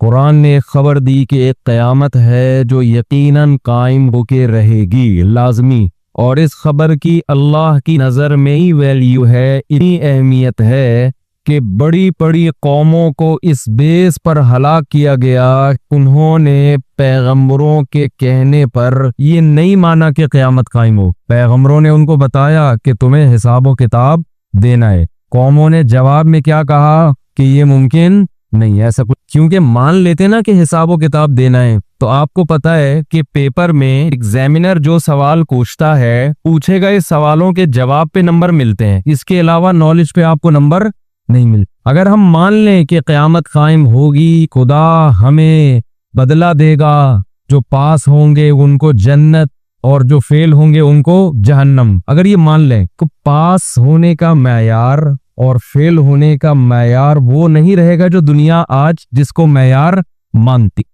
कुरान ने खबर दी कि एक क़यामत है जो यकीनन कायम होके रहेगी, लाजमी। और इस खबर की अल्लाह की नज़र में ही वैल्यू है, इतनी अहमियत है कि बड़ी बड़ी कौमों को इस बेस पर हलाक किया गया। उन्होंने पैगंबरों के कहने पर ये नहीं माना कि क़यामत कायम हो। पैगंबरों ने उनको बताया कि तुम्हें हिसाब किताब देना है। कौमों ने जवाब में क्या कहा कि ये मुमकिन नहीं है ऐसा कुछ, क्योंकि मान लेते ना कि हिसाब किताब देना है। तो आपको पता है कि पेपर में एग्जामिनर जो सवाल पूछता है, पूछेगा इस सवालों के जवाब पे नंबर मिलते हैं, इसके अलावा नॉलेज पे आपको नंबर नहीं मिलते। अगर हम मान लें कि क़यामत कायम होगी, खुदा हमें बदला देगा, जो पास होंगे उनको जन्नत और जो फेल होंगे उनको जहन्नम, अगर ये मान लें तो पास होने का मैयार और फेल होने का मैयार वो नहीं रहेगा जो दुनिया आज जिसको मैयार मानती।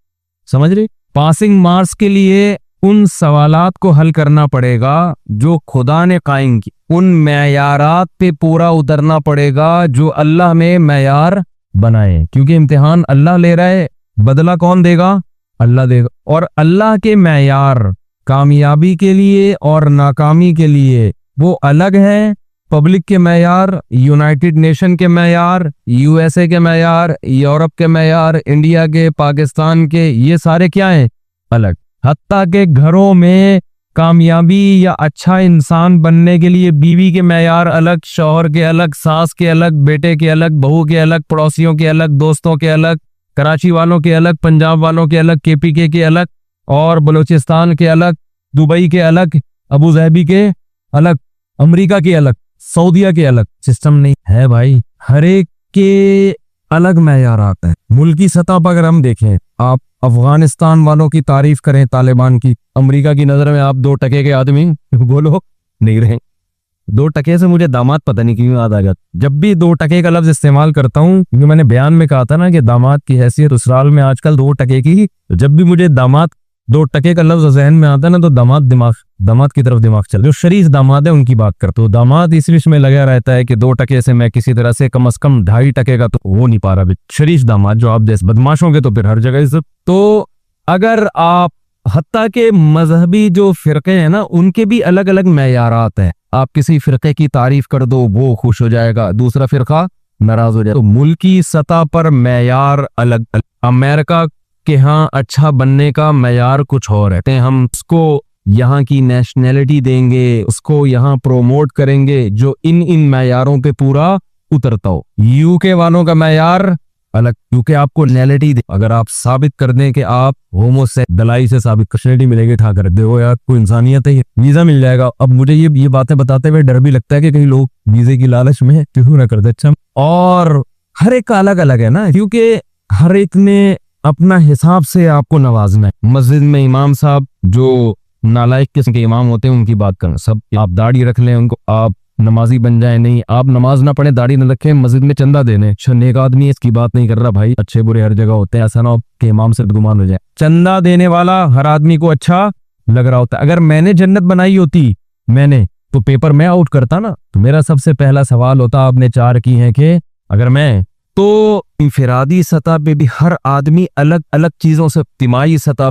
समझ रहे? पासिंग मार्क्स के लिए उन सवालात को हल करना पड़ेगा जो खुदा ने कायम की, उन मैयारात पे पूरा उतरना पड़ेगा जो अल्लाह में मैयार बनाए, क्योंकि इम्तिहान अल्लाह ले रहा है, बदला कौन देगा? अल्लाह देगा। और अल्लाह के मैयार कामयाबी के लिए और नाकामी के लिए वो अलग है। पब्लिक के मैयार, यूनाइटेड नेशन के मैयार, यूएसए के मैयार, यूरोप के मैयार, इंडिया के, पाकिस्तान के, ये सारे क्या हैं? अलग। हत्ता के घरों में कामयाबी या अच्छा इंसान बनने के लिए बीवी के मैयार अलग, शौहर के अलग, सास के अलग, बेटे के अलग, बहू के अलग, पड़ोसियों के अलग, दोस्तों के अलग, कराची वालों के अलग, पंजाब वालों के अलग, केपीके के अलग, और बलूचिस्तान के अलग, दुबई के अलग, अबू धाबी के अलग, अमेरिका के अलग, सऊदिया के अलग। सिस्टम नहीं है भाई, हर एक के अलग मैयार आता है। मुल्की सतह पर अगर हम देखें, आप अफगानिस्तान वालों की तारीफ करें, तालिबान की, अमेरिका की नजर में आप 2 टके के आदमी बोलो नहीं रहे। 2 टके से मुझे दामाद पता नहीं क्यों याद आ गया। जब भी 2 टके का लफ्ज इस्तेमाल करता हूँ, क्योंकि मैंने बयान में कहा था ना कि दामाद की हैसियत ससुराल में आजकल 2 टके की, तो जब भी मुझे दामाद 2 टके का लफ्ज जहन में आता है ना, तो दामाद की तरफ दिमाग चल, जो शरीफ दामाद है उनकी बात करता हूँ। दामाद इस विषय में लगा रहता है कि 2 टके से मैं किसी तरह से कम से कम 2.5 टके का तो हो नहीं पा रहा। शरीफ दामाद जो आप देश बदमाशों के तो फिर हर जगह इज्जत। तो अगर आप हत्ता के मजहबी जो फिरके हैं ना, उनके भी अलग अलग मैयारात हैं। आप किसी फिरके की तारीफ कर दो, वो खुश हो जाएगा, दूसरा फिरका नाराज हो जाएगा। तो मुल्की सतह पर मैयार अलग अलग। अमेरिका के यहाँ अच्छा बनने का मैयार कुछ और है, हम उसको यहाँ की नेशनैलिटी देंगे, उसको यहाँ प्रोमोट करेंगे जो इन मैयारों पे पूरा उतरता हो। यूके वालों का मैयार अलग, क्योंकि आपको नेशनैलिटी दे, अगर आप साबित कर दें कि आप होमोसेक्स, दलाई से साबित नेशनैलिटी मिलेगी, ठा कर दे हो यार, कोई इंसानियत है, वीजा मिल जाएगा। अब मुझे ये बातें बताते हुए डर भी लगता है कि कहीं लोग वीजे की लालच में क्यों ना कर दे। अच्छा, और हर एक का अलग अलग है ना, क्योंकि हर एक ने अपना हिसाब से आपको नवाजना है। मस्जिद में इमाम साहब जो नालायक किस्म के इमाम होते हैं उनकी बात करना, सब आप दाढ़ी रख लें, उनको आप नमाजी बन जाए, नहीं आप नमाज ना पढ़े, दाढ़ी न रखें, मस्जिद में चंदा देने, नेक आदमी इसकी बात नहीं कर रहा भाई, अच्छे बुरे हर जगह होते हैं, ऐसा ना हो कि इमाम से गुमान हो जाए। चंदा देने वाला हर आदमी को अच्छा लग रहा होता है। अगर मैंने जन्नत बनाई होती, तो पेपर मैं आउट करता ना, तो मेरा सबसे पहला सवाल होता, आपने 4 की है कि अगर मैं, तो इंफिरादी सतह पे भी हर आदमी अलग अलग चीजों से, तिमाही सतह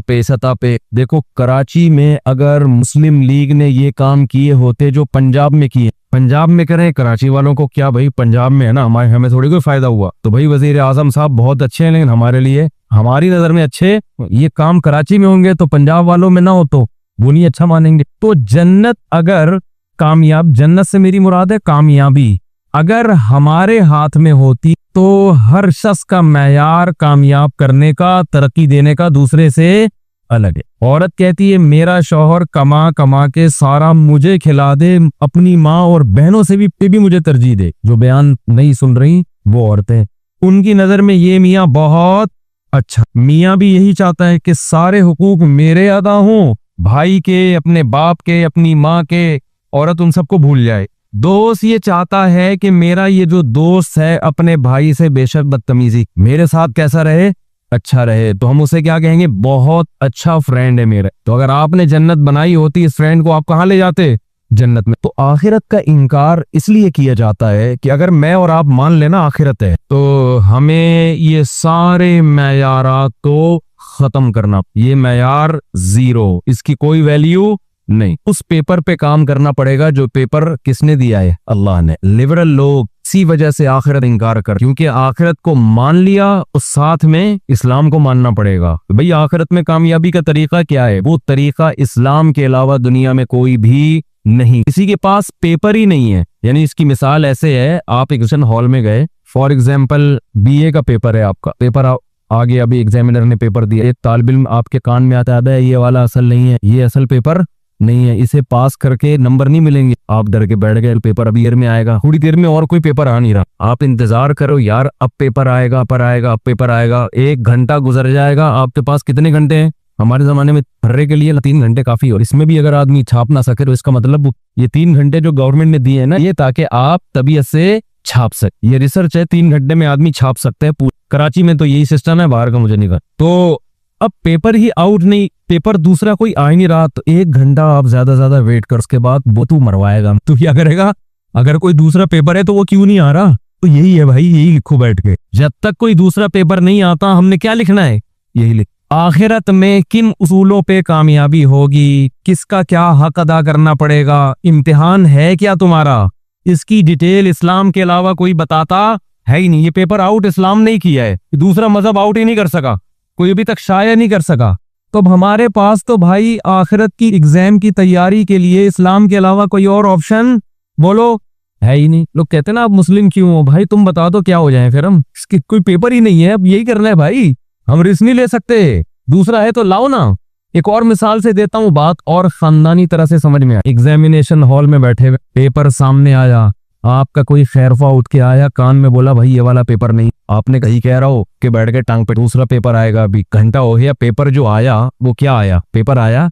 पे देखो, कराची में अगर मुस्लिम लीग ने ये काम किए होते जो पंजाब में किए, पंजाब में करें, कराची वालों को क्या भाई, पंजाब में है ना, हमें थोड़ी कोई फायदा हुआ। तो भाई वजीर आजम साहब बहुत अच्छे हैं, लेकिन हमारे लिए, हमारी नजर में अच्छे, ये काम कराची में होंगे तो पंजाब वालों में ना हो तो वो नहीं अच्छा मानेंगे। तो जन्नत अगर कामयाब, जन्नत से मेरी मुराद है कामयाबी, अगर हमारे हाथ में होती तो हर शख्स का मैयार कामयाब करने का, तरक्की देने का दूसरे से अलग है। औरत कहती है मेरा शौहर कमा कमा के सारा मुझे खिला दे, अपनी माँ और बहनों से भी मुझे तरजीह दे। जो बयान नहीं सुन रही वो औरतें, उनकी नजर में ये मियाँ बहुत अच्छा, मियाँ भी यही चाहता है कि सारे हुकूक मेरे अदा हों, भाई के, अपने बाप के, अपनी माँ के, औरत उन सबको भूल जाए। दोस्त ये चाहता है कि मेरा ये जो दोस्त है अपने भाई से बेशक बदतमीजी, मेरे साथ कैसा रहे, अच्छा रहे, तो हम उसे क्या कहेंगे, बहुत अच्छा फ्रेंड है मेरा। तो अगर आपने जन्नत बनाई होती, इस फ्रेंड को आप कहाँ ले जाते, जन्नत में। तो आखिरत का इनकार इसलिए किया जाता है कि अगर मैं और आप मान लेना आखिरत है तो हमें ये सारे मयारात को खत्म करना, ये मयार जीरो, इसकी कोई वैल्यू नहीं, उस पेपर पे काम करना पड़ेगा जो पेपर किसने दिया है, अल्लाह ने। लिबरल लोग इसी वजह से आखिरत इनकार कर, क्योंकि आखिरत को मान लिया उस साथ में इस्लाम को मानना पड़ेगा। भाई आखिरत में कामयाबी का तरीका क्या है, वो तरीका इस्लाम के अलावा दुनिया में कोई भी नहीं, किसी के पास पेपर ही नहीं है। यानी इसकी मिसाल ऐसे है, आप एग्जाम हॉल में गए, फॉर एग्जाम्पल बीए का पेपर है, आपका पेपर आगे अभी एग्जामिनर ने पेपर दिया, एक तालिब इल्म आपके कान में आता है ये वाला असल नहीं है, ये असल पेपर नहीं है, इसे पास करके नंबर नहीं मिलेंगे। आप डर के बैठ गए, पेपर अभी ईयर में आएगा, थोड़ी देर में और कोई पेपर आ नहीं रहा, आप इंतजार करो यार अब पेपर आएगा, पर आएगा, अब पेपर आएगा, 1 घंटा गुजर जाएगा। आपके पास कितने घंटे हैं? हमारे जमाने में भर्रे के लिए 3 घंटे काफी, और इसमें भी अगर आदमी छाप ना सके तो इसका मतलब ये 3 घंटे जो गवर्नमेंट ने दिए है ना, ये ताकि आप तबीयत से छाप सके। ये रिसर्च है, 3 घंटे में आदमी छाप सकते हैं। कराची में तो यही सिस्टम है, बाहर का मुझे नहीं पता। तो अब पेपर ही आउट नहीं, पेपर दूसरा कोई आ ही नहीं रहा, तो 1 घंटा आप ज्यादा ज्यादा वेट कर, उसके बाद वो तू मरवाएगा, तो क्या करेगा? अगर कोई दूसरा पेपर है तो वो क्यों नहीं आ रहा? तो यही है भाई, यही लिखो बैठ के, जब तक कोई दूसरा पेपर नहीं आता हमने क्या लिखना है, यही लिख। आखिरत में किन उसूलों पे कामयाबी होगी, किसका क्या हक अदा करना पड़ेगा, इम्तिहान है क्या तुम्हारा, इसकी डिटेल इस्लाम के अलावा कोई बताता है ही नहीं। ये पेपर आउट इस्लाम नहीं किया है, दूसरा मजहब आउट ही नहीं कर सका, कोई अभी तक शाया नहीं कर सका। तो अब हमारे पास तो भाई आखिरत की एग्जाम की तैयारी के लिए इस्लाम के अलावा कोई और ऑप्शन बोलो है ही नहीं। लोग कहते हैं ना आप मुस्लिम क्यों हो, भाई तुम बता दो क्या हो जाए फिर हम, इसकी कोई पेपर ही नहीं है, अब यही करना है भाई, हम रिस्क नहीं ले सकते, दूसरा है तो लाओ ना। एक और मिसाल से देता हूँ बात, और खानदानी तरह से समझ में आया। एग्जामिनेशन हॉल में बैठे हुए, पेपर सामने आया, आपका कोई खैरफा उठ के आया, कान में बोला भाई ये वाला पेपर नहीं, आपने कहीं कह रहा हो कि बैठ के टांग पे, दूसरा पेपर आएगा, अभी घंटा हो गया, पेपर जो आया वो क्या आया, पेपर आया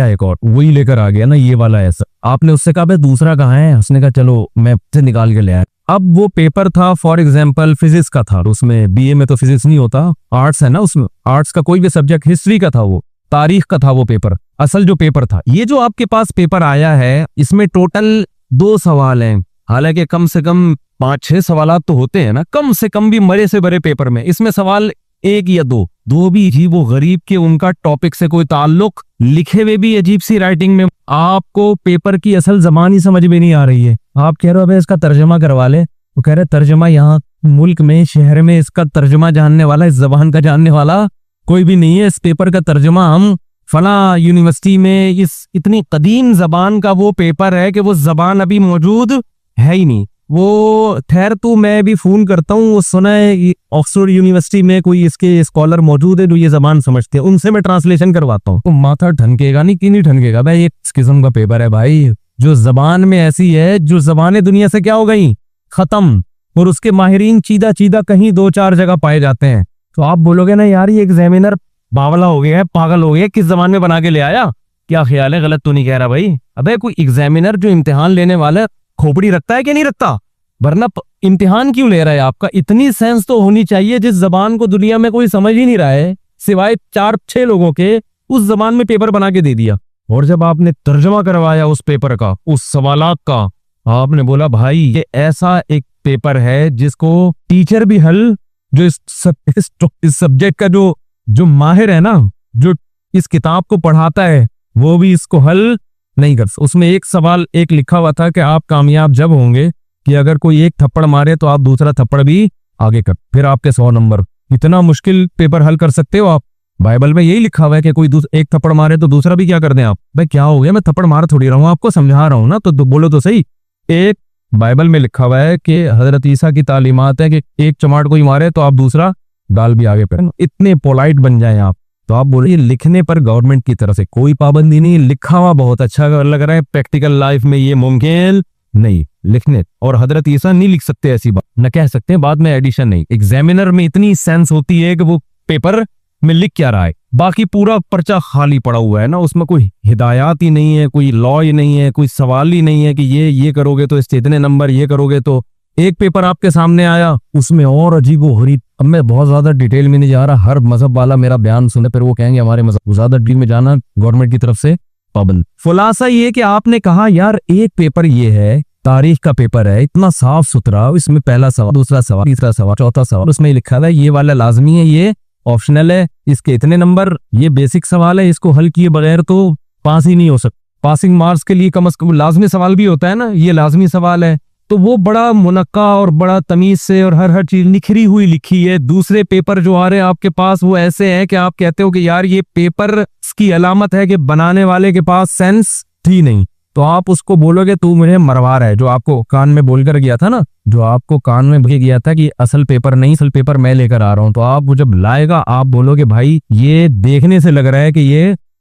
एक और वही लेकर आ गया ना, ये वाला ऐसा। आपने उससे कहा भाई दूसरा कहाँ है, उसने कहा चलो मैं से निकाल के ले आया। अब वो पेपर था फॉर एग्जाम्पल फिजिक्स का था, उसमें बीए में तो फिजिक्स नहीं होता, आर्ट्स है ना, उसमें आर्ट्स का कोई भी सब्जेक्ट, हिस्ट्री का था, वो तारीख का था वो पेपर, असल जो पेपर था। ये जो आपके पास पेपर आया है इसमें टोटल 2 सवाल हैं, हालांकि कम से कम 5-6 सवाल तो होते हैं ना, कम से कम भी बड़े से बड़े पेपर में, इसमें सवाल 1 या 2 भी थी, वो गरीब के, उनका टॉपिक से कोई ताल्लुक, लिखे हुए भी अजीब सी राइटिंग में, आपको पेपर की असल जबान ही समझ में नहीं आ रही है। आप कह रहे हो इसका तर्जमा करवा ले, वो कह रहे तर्जमा यहाँ मुल्क में, शहर में इसका तर्जमा जानने वाला, इस जबान का जानने वाला कोई भी नहीं है। इस पेपर का तर्जमा हम फला यूनिवर्सिटी में, इस इतनी कदीम जबान का वो पेपर है कि वो जबान अभी मौजूद है ही नहीं। वो खैर तो मैं भी फोन करता हूँ, वो सुना है ऑक्सफोर्ड यूनिवर्सिटी में कोई इसके स्कॉलर मौजूद है जो ये जबान समझते हैं, उनसे मैं ट्रांसलेशन करवाता हूँ। तो माथा ठनकेगा नहीं कि नहीं ठनकेगा भाई, एक किस्म का पेपर है भाई, जो जबान में ऐसी है, जो जबानें दुनिया से क्या हो गई, खत्म, और उसके माहिरीन चीदा चीदा कहीं 2-4 जगह पाए जाते हैं। तो आप बोलोगे ना यार ये एग्जामिनर बावला हो गया है, पागल हो गया, किस जबान में बना के ले आया, क्या ख्याल है, गलत तो नहीं कह रहा भाई? अबे कोई एग्जामिनर जो इम्तिहान लेने वाला खोपड़ी रखता है कि नहीं रखता, वरना इम्तिहान क्यों ले रहा है आपका? इतनी सेंस तो होनी चाहिए, जिस जबान को दुनिया में कोई समझ ही नहीं रहा है सिवाय 4-6 लोगों के, उस जबान में पेपर बना के दे दिया। और जब आपने तर्जमा करवाया उस पेपर का, उस सवालात का, आपने बोला भाई ये ऐसा एक पेपर है जिसको टीचर भी हल, जो इस सब्जेक्ट का जो माहिर है ना, जो इस किताब को पढ़ाता है, वो भी इसको हल नहीं कर सकता। उसमें एक सवाल एक लिखा हुआ था कि आप कामयाब जब होंगे कि अगर कोई एक थप्पड़ मारे तो आप दूसरा थप्पड़ भी आगे कर, फिर आपके 100 नंबर। इतना मुश्किल पेपर हल कर सकते हो आप? बाइबल में यही लिखा हुआ है कि कोई एक थप्पड़ मारे तो दूसरा भी क्या कर दें आप? भाई क्या हो गया, मैं थप्पड़ मार थोड़ी रहा हूँ, आपको समझा रहा हूँ ना, तो बोलो तो सही। एक बाइबल में लिखा हुआ है कि हजरत ईसा की तालीमात है कि एक चमाट कोई मारे तो आप दूसरा डाल भी आगे पे। इतने पोलाइट बन जाएं आप, तो आप बोल रहे लिखने पर गवर्नमेंट की तरफ से कोई पाबंदी नहीं, लिखा हुआ बहुत अच्छा लग रहा है, प्रैक्टिकल लाइफ में ये मुमकिन नहीं लिखने, और हजरत ईसा नहीं लिख सकते ऐसी बात, न कह सकते बाद में एडिशन नहीं। एग्जामिनर में इतनी सेंस होती है कि वो पेपर में लिख क्या रहा है, बाकी पूरा पर्चा खाली पड़ा हुआ है ना, उसमें कोई हिदायत ही नहीं है, कोई लॉ ही नहीं है, कोई सवाल ही नहीं है कि ये करोगे तो इससे इतने नंबर, ये करोगे तो। एक पेपर आपके सामने आया, उसमें और अजीबोगरीब, अब मैं बहुत ज्यादा डिटेल में नहीं जा रहा, हर मजहब वाला मेरा बयान सुने फिर वो कहेंगे हमारे मजहब, ज्यादा डिटेल में जाना गवर्नमेंट की तरफ से पाबंद। खुलासा ये कि आपने कहा यार एक पेपर ये है, तारीख का पेपर है, इतना साफ सुथरा, इसमें पहला सवाल, दूसरा सवाल, तीसरा सवाल, चौथा सवाल, उसमें लिखा है ये वाला लाजमी है, ये ऑप्शनल है, इसके इतने नंबर, ये बेसिक सवाल है, इसको हल किए बगैर तो पास ही नहीं हो सकता। पासिंग मार्क्स के लिए कम से कम लाजमी सवाल भी होता है ना, ये लाजमी सवाल है। तो वो बड़ा मुनक्का और बड़ा तमीज से और हर चीज निखरी हुई लिखी है। दूसरे पेपर जो आ रहे हैं आपके पास वो ऐसे हैं कि आप कहते हो कि यार ये पेपर की अलामत है कि बनाने वाले के पास सेंस थी नहीं, तो आप उसको बोलोगे तू मुझे मरवा रहा है, जो आपको कान में बोलकर गया था ना, जो आपको कान में बोल गया था कि असल पेपर नहीं, असल पेपर मैं लेकर आ रहा हूं, तो आप वो जब लाएगा आप बोलोगे भाई ये देखने से लग रहा है कि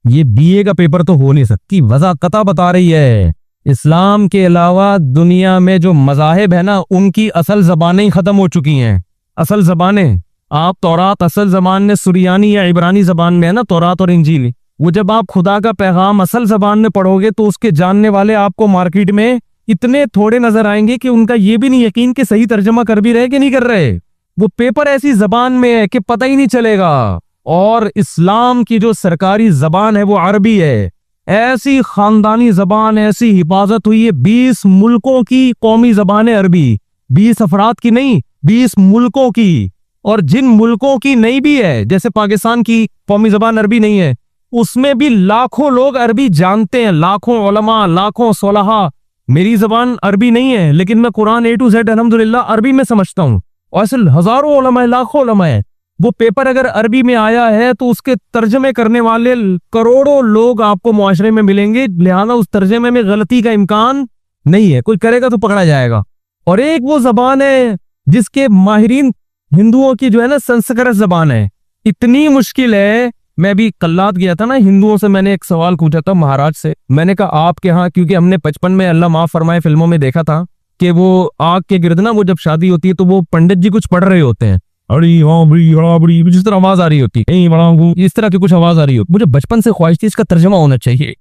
ये बीए का पेपर तो हो नहीं सकती। वजह कता बता रही है इस्लाम के अलावा दुनिया में जो मज़ाहिब है ना उनकी असल जबानें खत्म हो चुकी हैं। असल जबानें, आप तौरात असल जबान में सुरियानी या इब्रानी जबान में है ना तौरात और इंजील, वो जब आप खुदा का पैगाम असल जबान में पढ़ोगे तो उसके जानने वाले आपको मार्केट में इतने थोड़े नजर आएंगे कि उनका ये भी नहीं यकीन कि सही तर्जमा कर भी रहे कि नहीं कर रहे। वो पेपर ऐसी जबान में है कि पता ही नहीं चलेगा। और इस्लाम की जो सरकारी जबान है वो अरबी है, ऐसी खानदानी जबान, ऐसी हिफाजत हुई है। 20 मुल्कों की कौमी जबान है अरबी, 20 अफराद की नहीं, 20 मुल्कों की। और जिन मुल्कों की नहीं भी है, जैसे पाकिस्तान की कौमी जबान अरबी नहीं है, उसमें भी लाखों लोग अरबी जानते हैं, लाखों उलमा, लाखों सोलहा। मेरी जबान अरबी नहीं है लेकिन मैं कुरान A to Z अल्हम्दुलिल्लाह अरबी में समझता हूँ, और ऐसे हजारों उलमा है, लाखों उलमा है। वो पेपर अगर अरबी में आया है तो उसके तर्जमे करने वाले करोड़ों लोग आपको मुआशरे में मिलेंगे, लिहाजा उस तर्जमे में गलती का इम्कान नहीं है, कोई करेगा तो पकड़ा जाएगा। और एक वो जबान है जिसके माहिरीन हिंदुओं की जो है ना संस्कृत जबान है, इतनी मुश्किल है। मैं भी कल्लात गया था ना, हिंदुओं से मैंने एक सवाल पूछा था महाराज से, मैंने कहा आपके यहाँ, क्योंकि हमने बचपन में अल्लाह माफ फरमाए फिल्मों में देखा था कि वो आग के गिर्द ना, वो जब शादी होती है तो वो पंडित जी कुछ पढ़ रहे होते हैं, जिस तरह आवाज आ रही होती है, इस तरह की कुछ आवाज आ रही हो। मुझे बचपन से ख्वाहिश थी इसका तर्जमा होना चाहिए।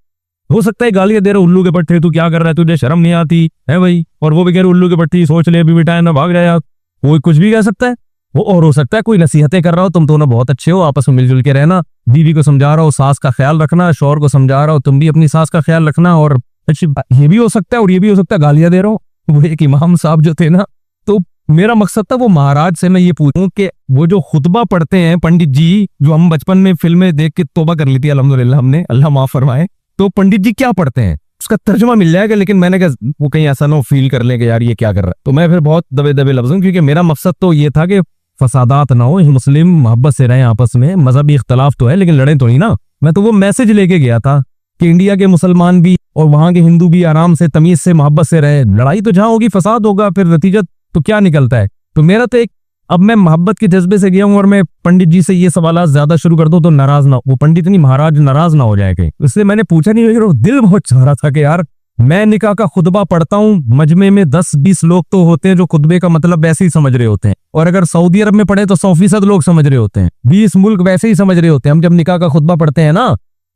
हो सकता है गालियां दे रहे उल्लू के पट्टे, तू क्या कर रहा है, तुझे शर्म नहीं आती है भाई, और वो भी कह रहे उल्लू के पट्टी, सोच ले अभी बेटा ना भाग जाए, कोई कुछ भी कह सकता है वो। और हो सकता है कोई नसीहतें कर रहा हो, तुम दोनों बहुत अच्छे हो, आपस में मिलजुल के रहना, बीवी को समझा रहा हो सास का ख्याल रखना, शौहर को समझा रहा हो तुम भी अपनी सास का ख्याल रखना। और ये भी हो सकता है और ये भी हो सकता है गालियां दे रहा हो। वो एक इमाम साहब जो थे ना, तो मेरा मकसद था वो महाराज से मैं ये पूछूं कि वो जो खुतबा पढ़ते हैं पंडित जी, जो हम बचपन में फिल्में देख के तौबा कर ली थी अल्हम्दुलिल्लाह हमने, अल्लाह माफ फरमाए, तो पंडित जी क्या पढ़ते हैं उसका तर्जुमा मिल जाएगा। लेकिन मैंने कहा वो कहीं ऐसा ना फील कर ले कि यार ये क्या कर रहा है, तो मैं फिर बहुत दबे दबे लफ्जों, क्योंकि मेरा मकसद तो ये था कि फसादात ना हो, मुस्लिम मोहब्बत से रहें आपस में, मजहबी इख्तलाफ तो है लेकिन लड़े तो नहीं ना। मैं तो वो मैसेज लेके गया था कि इंडिया के मुसलमान भी और वहां के हिंदू भी आराम से तमीज से मोहब्बत से रहे। लड़ाई तो जहां होगी फसाद होगा, फिर नतीजा तो क्या निकलता है। तो मेरा तो एक, अब मैं मोहब्बत के जज्बे से गया हूं और मैं पंडित जी से ये सवाल ज्यादा शुरू कर दूं तो नाराज ना, वो पंडित नहीं महाराज नाराज ना हो जाएगा, इसलिए मैंने पूछा नहीं। लेकिन दिल बहुत चाह रहा था कि यार मैं निकाह का खुतबा पढ़ता हूँ, मजमे में 10-20 लोग तो होते हैं जो खुतबे का मतलब वैसे ही समझ रहे होते हैं, और अगर सऊदी अरब में पढ़े तो 100% लोग समझ रहे होते हैं, 20 मुल्क वैसे ही समझ रहे होते हैं। हम जब निकाह का खुतबा पढ़ते हैं ना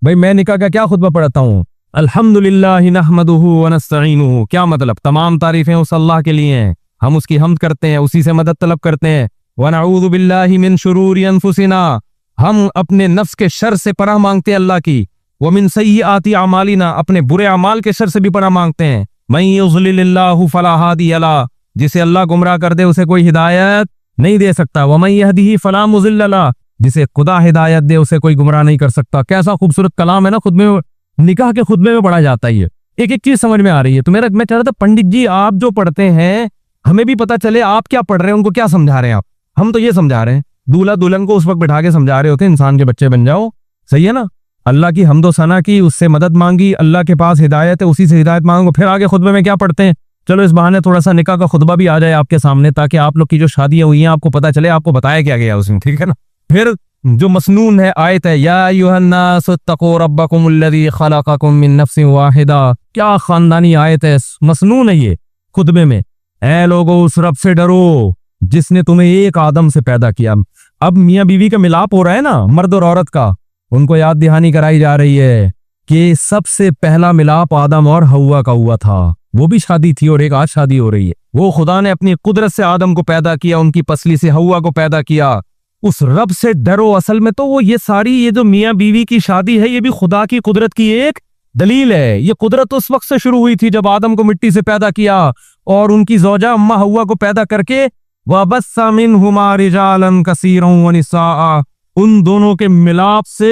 भाई, मैं निकाह का क्या खुतबा पढ़ता हूँ, अल्हम्दुलिल्लाह नहमदुहु व नस्तईनुहु, क्या मतलब, तमाम तारीफें उस अल्लाह के लिए हैं, हम उसकी हमद करते हैं, उसी से मदद तलब करते हैं। व नऊज़ु बिल्लाहि मिन शुरूरि अनफुसिना, हम अपने नफ्स के शर से पनाह मांगते हैं अल्लाह की। व मिन सय्यिआति अमालिना, अपने बुरे अमाल के शर से भी पनाह मांगते हैं। मन युज़लिलिल्लाहु फला हादिय लह, जिसे अल्लाह गुमराह कर दे उसे कोई हिदायत नहीं दे सकता। व मन यहदिही फला मुज़िल्ल लह, जिसे खुदा हिदायत दे उसे कोई गुमराह नहीं कर सकता। कैसा खूबसूरत कलाम है ना, खुतबे में, निकाह के खुतबे में पढ़ा जाता है। ये एक एक चीज समझ में आ रही है। तो मैं चाह रहा था पंडित जी आप जो पढ़ते हैं हमें भी पता चले आप क्या पढ़ रहे हैं, उनको क्या समझा रहे हैं आप। हम तो ये समझा रहे हैं, दूल्हा दुल्हन को उस वक्त बैठा के समझा रहे होते हैं इंसान के बच्चे बन जाओ, सही है ना, अल्लाह की हम्दो सना की, उससे मदद मांगी, अल्लाह के पास हिदायत है, उसी से हिदायत मांगो। फिर आगे खुतबे में क्या पढ़ते हैं, चलो इस बहाने थोड़ा सा निकाह का खुतबा भी आ जाए आपके सामने, ताकि आप लोग की जो शादियां हुई हैं आपको पता चले, आपको बताया क्या गया उसमें, ठीक है ना। फिर जो मसनून है आयत है, या अय्युहन्नास इत्तक़ू रब्बकुमुल्लज़ी खलक़कुम मिन नफ्सिन वाहिदा, क्या खानदानी आयत है, मसनून है ये खुतबे में। ऐ लोगो उस रब से डरो जिसने तुम्हें एक आदम से पैदा किया। अब मियां बीवी का मिलाप हो रहा है ना, मर्द और औरत का, उनको याद दहानी कराई जा रही है कि सबसे पहला मिलाप आदम और हव्वा का हुआ था। वो भी शादी थी और एक आज शादी हो रही है। वो खुदा ने अपनी कुदरत से आदम को पैदा किया, उनकी पसली से हव्वा को पैदा किया। उस रब से डरो। असल में तो वो ये सारी ये जो मियां बीवी की शादी है ये भी खुदा की कुदरत की एक दलील है। ये कुदरत उस वक्त से शुरू हुई थी जब आदम को मिट्टी से पैदा किया और उनकी ज़ौजा अम्मा हव्वा को पैदा करके वबस्सा मिनहुमा रिजालन कसीरन व निसाआ, उन दोनों के मिलाप से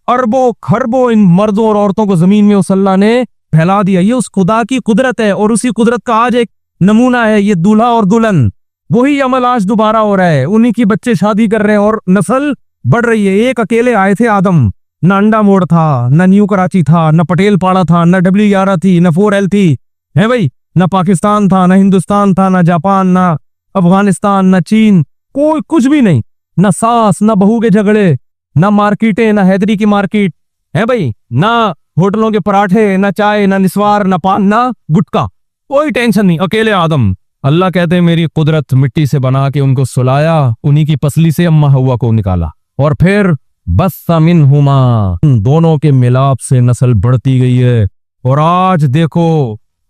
अरबों खरबों इन मर्दों और औरतों को जमीन में उस अल्लाह ने फैला दिया। ये उस खुदा की कुदरत है और उसी कुदरत का आज एक नमूना है ये दूल्हा और दुल्हन। वही अमल आज दोबारा हो रहा है, उन्हीं की बच्चे शादी कर रहे हैं और नस्ल बढ़ रही है। एक अकेले आए थे आदम, न अंडा मोड़ था, न न्यू कराची था, न पटेल पाड़ा था, न W11 थी, न 4L थी, है भाई, न पाकिस्तान था, न हिंदुस्तान था, न जापान, न अफगानिस्तान, न चीन, कोई कुछ भी नहीं, न सास, न बहू के झगड़े, न मार्केटें, न हैदरी की मार्केट, है भाई, न होटलों के पराठे, न चाय, न निस्वार, न पान, न गुटका, कोई टेंशन नहीं, अकेले आदम। अल्लाह कहते हैं मेरी कुदरत मिट्टी से बना के उनको सुलाया, उन्हीं की पसली से अम्मा हव्वा को निकाला और फिर बस्सा मिनहुमा, दोनों के मिलाप से नस्ल बढ़ती गई है। और आज देखो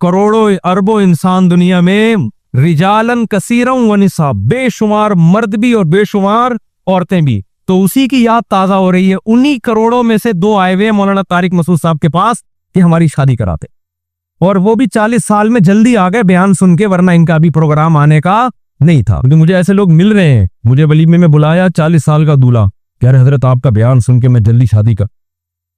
करोड़ों अरबों इंसान दुनिया में, रिजालन कसीरन व निसा, बेशुमार मर्द भी और बेशुमार औरतें भी। तो उसी की याद ताजा हो रही है। उन्हीं करोड़ों में से 2 आए हुए मौलाना तारिक मसूद साहब के पास कि हमारी शादी कराते, और वो भी 40 साल में जल्दी आ गए बयान सुन के, वरना इनका भी प्रोग्राम आने का नहीं था। क्योंकि मुझे ऐसे लोग मिल रहे हैं, मुझे वलीमे में बुलाया 40 साल का दूल्हा, कह रहे हजरत आपका बयान सुन के मैं जल्दी शादी का।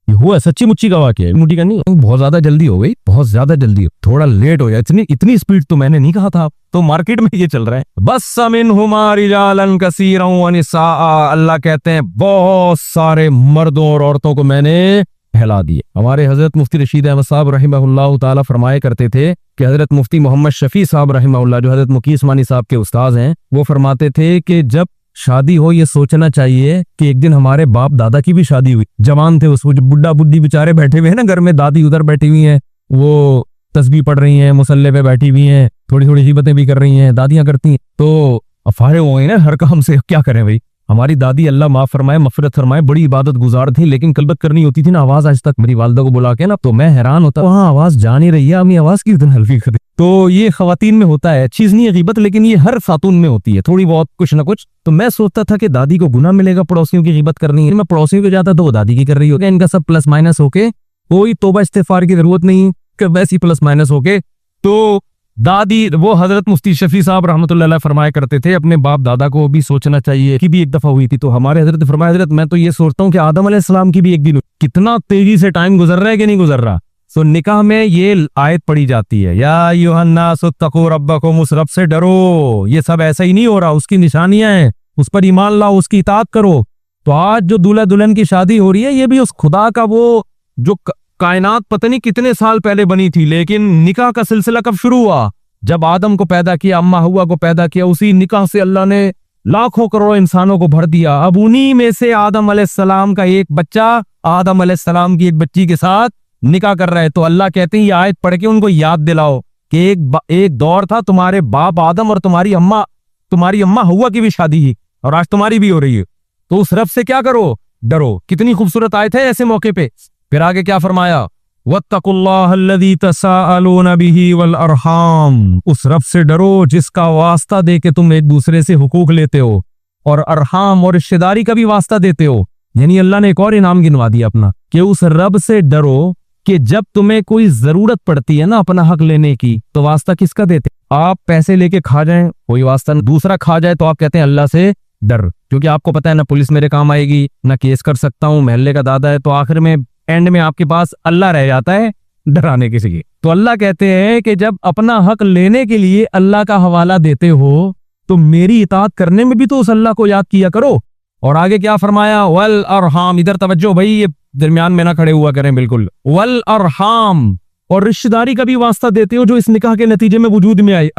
ये हुआ सच्ची मुच्ची का वाकया है, मुट्ठी का नहीं। बहुत ज्यादा जल्दी हो गई, बहुत ज्यादा जल्दी, थोड़ा लेट हो गया, इतनी स्पीड तो मैंने नहीं कहा था। तो मार्केट में ये चल रहा है, बस मिनहुमा रिजालन कसीरन व निसाआ, अल्लाह कहते हैं बहुत सारे मर्दों और औरतों को मैंने फैला दिए। हमारे हजरत मुफ्ती रशीद अहमद साहब रहमहुल्लाह ताला फरमाया करते थे कि हजरत मुफ्ती मोहम्मद शफी साहब रहमहुल्लाह, जो हजरत मुकी उस्मानी साहब के उस्ताद हैं, वो फरमाते थे कि जब शादी हो ये सोचना चाहिए कि एक दिन हमारे बाप दादा की भी शादी हुई, जवान थे उस वक्त, बुढ़ा बुढ़ी बेचारे बैठे हुए हैं ना घर में, दादी उधर बैठी हुई हैं, वो तस्बीह पढ़ रही हैं, मुसल्ले पे बैठी हुई हैं, थोड़ी थोड़ी हिबतें भी कर रही हैं, दादियां करती हैं, तो अफारे हुए ना हर काम से, क्या करें भाई। हमारी दादी अल्लाह माफ फरमाए मफरत फरमाए बड़ी इबादत गुजार थी, लेकिन कलबत करनी होती थी ना आवाज आज तक मेरी वालदा को बुला के ना, तो मैं हैरान होता, वहाँ आवाज जा नहीं रही है, अपनी आवाज की इतनी हल्की कर। तो ये खवातीन में होता है, चीज नहीं है गीबत, लेकिन ये हर खातून में होती है थोड़ी बहुत कुछ ना कुछ। तो मैं सोचता था कि दादी को गुनाह मिलेगा पड़ोसियों की गीबत करनी है, मैं पड़ोसियों को जाता तो वो दादी की कर रही होगी, इनका सब प्लस माइनस होके, कोई तौबा इस्तिगफार की जरूरत नहीं कि वैसी प्लस माइनस होके। तो दादी, वो हजरत मुफ्ती शफी साहब रहमतुल्लाह अलैह फरमाया करते थे अपने बाप दादा को भी सोचना चाहिए कि भी एक दफा हुई थी। तो हमारे हजरत फरमाया, हजरत मैं तो ये सोचता हूँ कि आदम अलैहिस्सलाम की भी एक दिन हुई। कितना तेजी से टाइम गुजर रहा है कि नहीं गुजर रहा। सो निकाह में ये आयत पढ़ी जाती है, या अय्युहन्नास इत्तकू रब्बकुम, उस रब से डरो। ये सब ऐसा ही नहीं हो रहा, उसकी निशानियां हैं, उस पर ईमान लाओ, उसकी इताअत करो। तो आज जो दूल्हा दुल्हन की शादी हो रही है, ये भी उस खुदा का, वो जो कायनात पता नहीं कितने साल पहले बनी थी, लेकिन निकाह का सिलसिला कब शुरू हुआ? जब आदम को पैदा किया, अम्मा हव्वा को पैदा किया, उसी निकाह से अल्लाह ने लाखों करोड़ों इंसानों को भर दिया। अब उन्हीं में से आदम अलैहिस्सलाम का एक बच्चा आदम अलैहिस्सलाम की एक बच्ची के साथ निकाह कर रहा है। तो अल्लाह कहते हैं ये आयत पढ़ के उनको याद दिलाओ कि एक दौर था, तुम्हारे बाप आदम और तुम्हारी अम्मा हव्वा की भी शादी ही, और आज तुम्हारी भी हो रही है। तो उस रब से क्या करो, डरो। कितनी खूबसूरत आयत है ऐसे मौके पे। फिर आगे क्या फरमाया, वत्तकुल्लाह अल्लज़ी तसाअलूना बिही वल अरहाम, उस रब से डरो जिसका वास्ता दे के तुम एक दूसरे से हुकूक लेते हो, और अरहाम और रिश्तेदारी का भी वास्ता देते हो। यानी अल्लाह ने एक और इनाम गिनवा दिया अपना, कि उस रब से डरो कि जब तुम्हें कोई जरूरत पड़ती है ना अपना हक लेने की, तो वास्ता किसका देते? आप पैसे लेके खा जाएं कोई वास्ता नहीं, दूसरा खा जाए तो आप कहते हैं अल्लाह से डर, क्योंकि आपको पता है ना पुलिस मेरे काम आएगी, ना केस कर सकता हूँ, मोहल्ले का दादा है, तो आखिर में एंड में आपके पास अल्लाह रह जाता है डराने किसी की। तो अल्लाह कहते हैं कि जब अपना हक लेने के लिए अल्लाह का हवाला देते हो, तो मेरी इताअत करने में भी तो उस अल्लाह को याद किया करो। और आगे क्या फरमाया, वल अरहाम, इधर तवज्जो भाई, ये दरमियान में ना खड़े हुआ करें बिल्कुल। वल अरहाम, और रिश्तेदारी का भी वास्ता देते हो जो इस निकाह के नतीजे में वजूद में आई।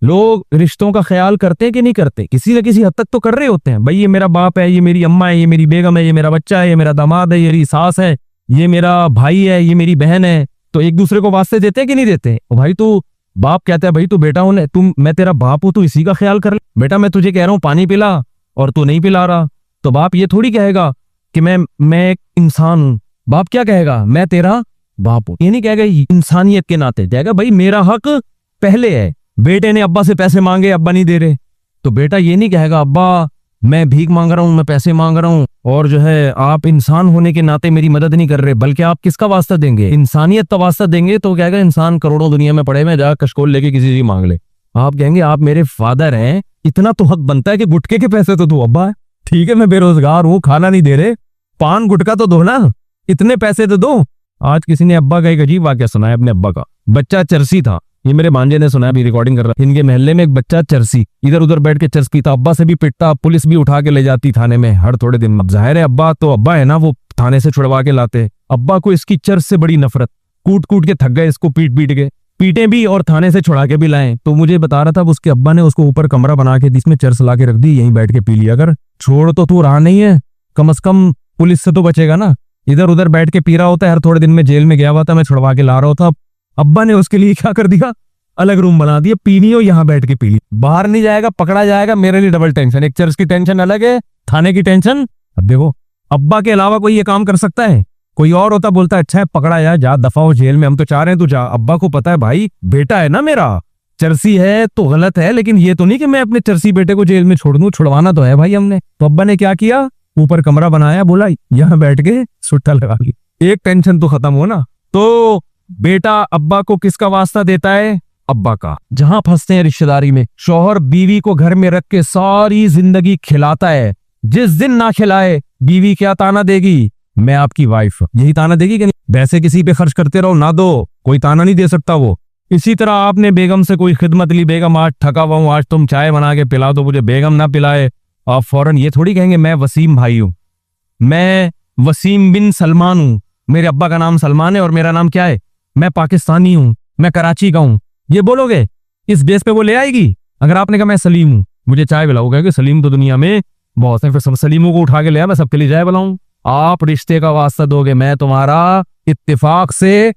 लोग रिश्तों का ख्याल करते हैं कि नहीं करते? किसी न किसी हद तक तो कर रहे होते हैं। भाई ये मेरा बाप है, ये मेरी अम्मा है, ये मेरी बेगम है, ये मेरा बच्चा है, ये मेरा दामाद है, ये मेरी सास है, ये मेरा भाई है, ये मेरी बहन है। तो एक दूसरे को वास्ते देते हैं कि नहीं देते? भाई तू, बाप कहता है भाई तू बेटा हूं, तुम, मैं तेरा बाप हूं, तू इसी का ख्याल कर ले। बेटा मैं तुझे कह रहा हूँ पानी पिला और तू नहीं पिला रहा, तो बाप ये थोड़ी कहेगा कि मैं एक इंसान हूं। बाप क्या कहेगा, मैं तेरा बाप हूं। ये नहीं कहेगा इंसानियत के नाते, कहेगा भाई मेरा हक पहले है। बेटे ने अब्बा से पैसे मांगे, अब्बा नहीं दे रहे, तो बेटा ये नहीं कहेगा अब्बा मैं भीख मांग रहा हूँ, मैं पैसे मांग रहा हूँ, और जो है आप इंसान होने के नाते मेरी मदद नहीं कर रहे, बल्कि आप किसका वास्ता देंगे? इंसानियत का वास्ता देंगे तो क्या कहेगा, इंसान करोड़ों दुनिया में पड़े हुए, जा कशकोल लेके किसी से मांग ले। आप कहेंगे आप मेरे फादर हैं, इतना तो हक बनता है कि गुटके के पैसे तो तू अब्बा है। ठीक है मैं बेरोजगार हूँ, खाना नहीं दे रहे, पान गुटका तो दो ना, इतने पैसे तो दो। आज किसी ने अब्बा का एक अजीब वाक्य सुनाया अपने अब्बा का। बच्चा चरसी था, ये मेरे भांजे ने सुना, अभी रिकॉर्डिंग कर रहा। इनके मोहल्ले में एक बच्चा चरसी, इधर उधर बैठ के चरस पीता, अब्बा से भी पिटता, पुलिस भी उठा के ले जाती थाने में हर थोड़े दिन। अब जाहिर है अब्बा तो अब्बा है ना, वो थाने से छुड़वा के लाते। अब्बा को इसकी चरस से बड़ी नफरत, कूट कूट के थक गए इसको, पीट पीट के, पीटे भी और थाने से छुड़ा के भी लाए। तो मुझे बता रहा था उसके अब्बा ने उसको ऊपर कमरा बना के जिसमें चरस ला के रख दी, यहीं बैठ के पी लिया कर, छोड़ तो तू रहा नहीं है, कम से कम पुलिस से तो बचेगा ना। इधर उधर बैठ के पी रहा होता है, हर थोड़े दिन में जेल में गया हुआ था, मैं छुड़वा के ला रहा था। अब्बा ने उसके लिए क्या कर दिया, अलग रूम बना दिया, पीनी हो यहाँ बैठ के पी ली, बाहर नहीं जाएगा, पकड़ा जाएगा, मेरे लिए डबल टेंशन, एक चर्च की टेंशन अलग है, थाने की टेंशन। अब देखो अब्बा के अलावा कोई ये काम कर सकता है? कोई और होता बोलता अच्छा है पकड़ा जाए, जा दफा हो जेल में, हम तो चाह रहे हैं तू जा। अब्बा को पता है भाई बेटा है ना मेरा, चर्सी है तो गलत है, लेकिन ये तो नहीं कि मैं अपने चर्सी बेटे को जेल में छोड़ दूं, छुड़वाना तो है भाई हमने। तो अब्बा ने क्या किया, ऊपर कमरा बनाया, बोला यहाँ बैठ के सुट्टा लगा ली, एक टेंशन तो खत्म हो ना। तो बेटा अब्बा को किसका वास्ता देता है? अब्बा का। जहां फंसते हैं रिश्तेदारी में, शौहर बीवी को घर में रख के सारी जिंदगी खिलाता है, जिस दिन ना खिलाए बीवी क्या ताना देगी, मैं आपकी वाइफ, यही ताना देगी कि नहीं? वैसे किसी पे खर्च करते रहो ना दो, कोई ताना नहीं दे सकता वो। इसी तरह आपने बेगम से कोई खिदमत ली, बेगम आज थका हुआ हूं, आज तुम चाय बना के पिला दो मुझे, बेगम ना पिलाए, आप फौरन ये थोड़ी कहेंगे मैं वसीम भाई हूं, मैं वसीम बिन सलमान हूं, मेरे अब्बा का नाम सलमान है और मेरा नाम क्या है, मैं पाकिस्तानी हूं, मैं कराची का हूं, ये बोलोगे? इस बेस पे वो ले आएगी। अगर आपने कहा मैं सलीम हूं, मुझे चाय पिलाओगे, कि सलीम तो दुनिया में बहुत है, फिर सब सलीमों को उठा के ले आया, मैं सबके लिए चाय पिलाऊं। आप रिश्ते का वास्ता दोगे, मैं तुम्हारा इत्तेफाक से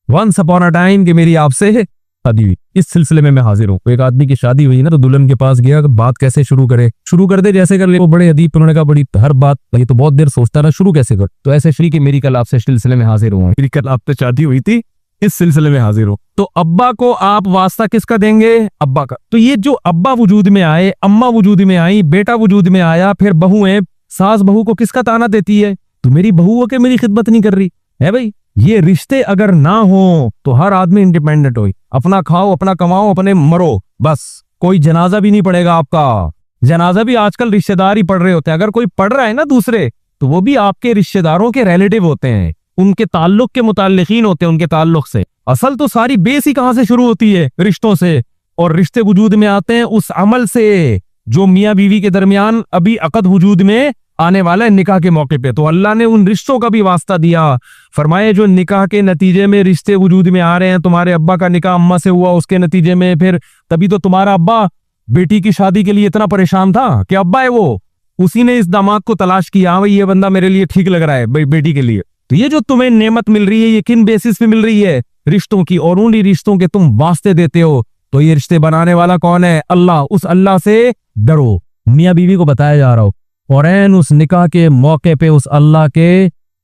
वंस अपॉन अ टाइम कि मेरी आपसे शादी हुई, इस सिलसिले में मैं हाजिर हूँ। एक आदमी की शादी हुई ना, तो दुल्हन के पास गया, बात कैसे शुरू करे, शुरू कर दे जैसे कर ले, वो बड़े अदीब, उन्होंने कहा बड़ी हर बात, ये तो बहुत देर सोचता रहा, शुरू कैसे कर, तो ऐसे श्री की मेरी कल आपसे सिलसिले में हाजिर हुआ, मेरी कल आपसे शादी हुई थी, इस सिलसिले में हाजिर हो। तो अब्बा को आप वास्ता किसका देंगे? अब्बा का। तो ये जो अब्बा वजूद में आए, अम्मा वजूद में आई, बेटा वजूद में आया, फिर बहू है, सास बहू को किसका ताना देती है, तो मेरी बहू हो के मेरी खिदमत नहीं कर रही है। भाई ये रिश्ते अगर ना हो तो हर आदमी इंडिपेंडेंट हो, अपना खाओ, अपना कमाओ, अपने मरो, बस कोई जनाजा भी नहीं पड़ेगा आपका। जनाजा भी आजकल रिश्तेदार ही पढ़ रहे होते हैं, अगर कोई पढ़ रहा है ना दूसरे, तो वो भी आपके रिश्तेदारों के रिलेटिव होते हैं, उनके ताल्लुक के मुताल्लिकीन होते हैं, उनके ताल्लुक से। असल तो सारी बेस ही कहां से शुरू होती है? रिश्तों से। और रिश्ते वजूद में आते हैं उस अमल से जो मियाँ बीवी के दरमियान अभी अकद वजूद में आने वाला है निकाह के मौके पे। तो अल्लाह ने उन रिश्तों का भी वास्ता दिया, फरमाए जो निकाह के नतीजे में रिश्ते वजूद में आ रहे हैं, तुम्हारे अब्बा का निकाह अम्मा से हुआ, उसके नतीजे में फिर तभी तो तुम्हारा अब्बा बेटी की शादी के लिए इतना परेशान था कि अब्बा है वो, उसी ने इस दामाद को तलाश किया, भाई ये बंदा मेरे लिए ठीक लग रहा है बेटी के लिए। तो ये जो तुम्हें नेमत मिल रही है ये किन बेसिस पे मिल रही है? रिश्तों की। और उन रिश्तों के तुम वास्ते देते हो, तो ये रिश्ते बनाने वाला कौन है? अल्लाह। उस अल्लाह से डरो। मियाँ बीवी को बताया जा रहा हो और एन उस निकाह के मौके पे उस अल्लाह के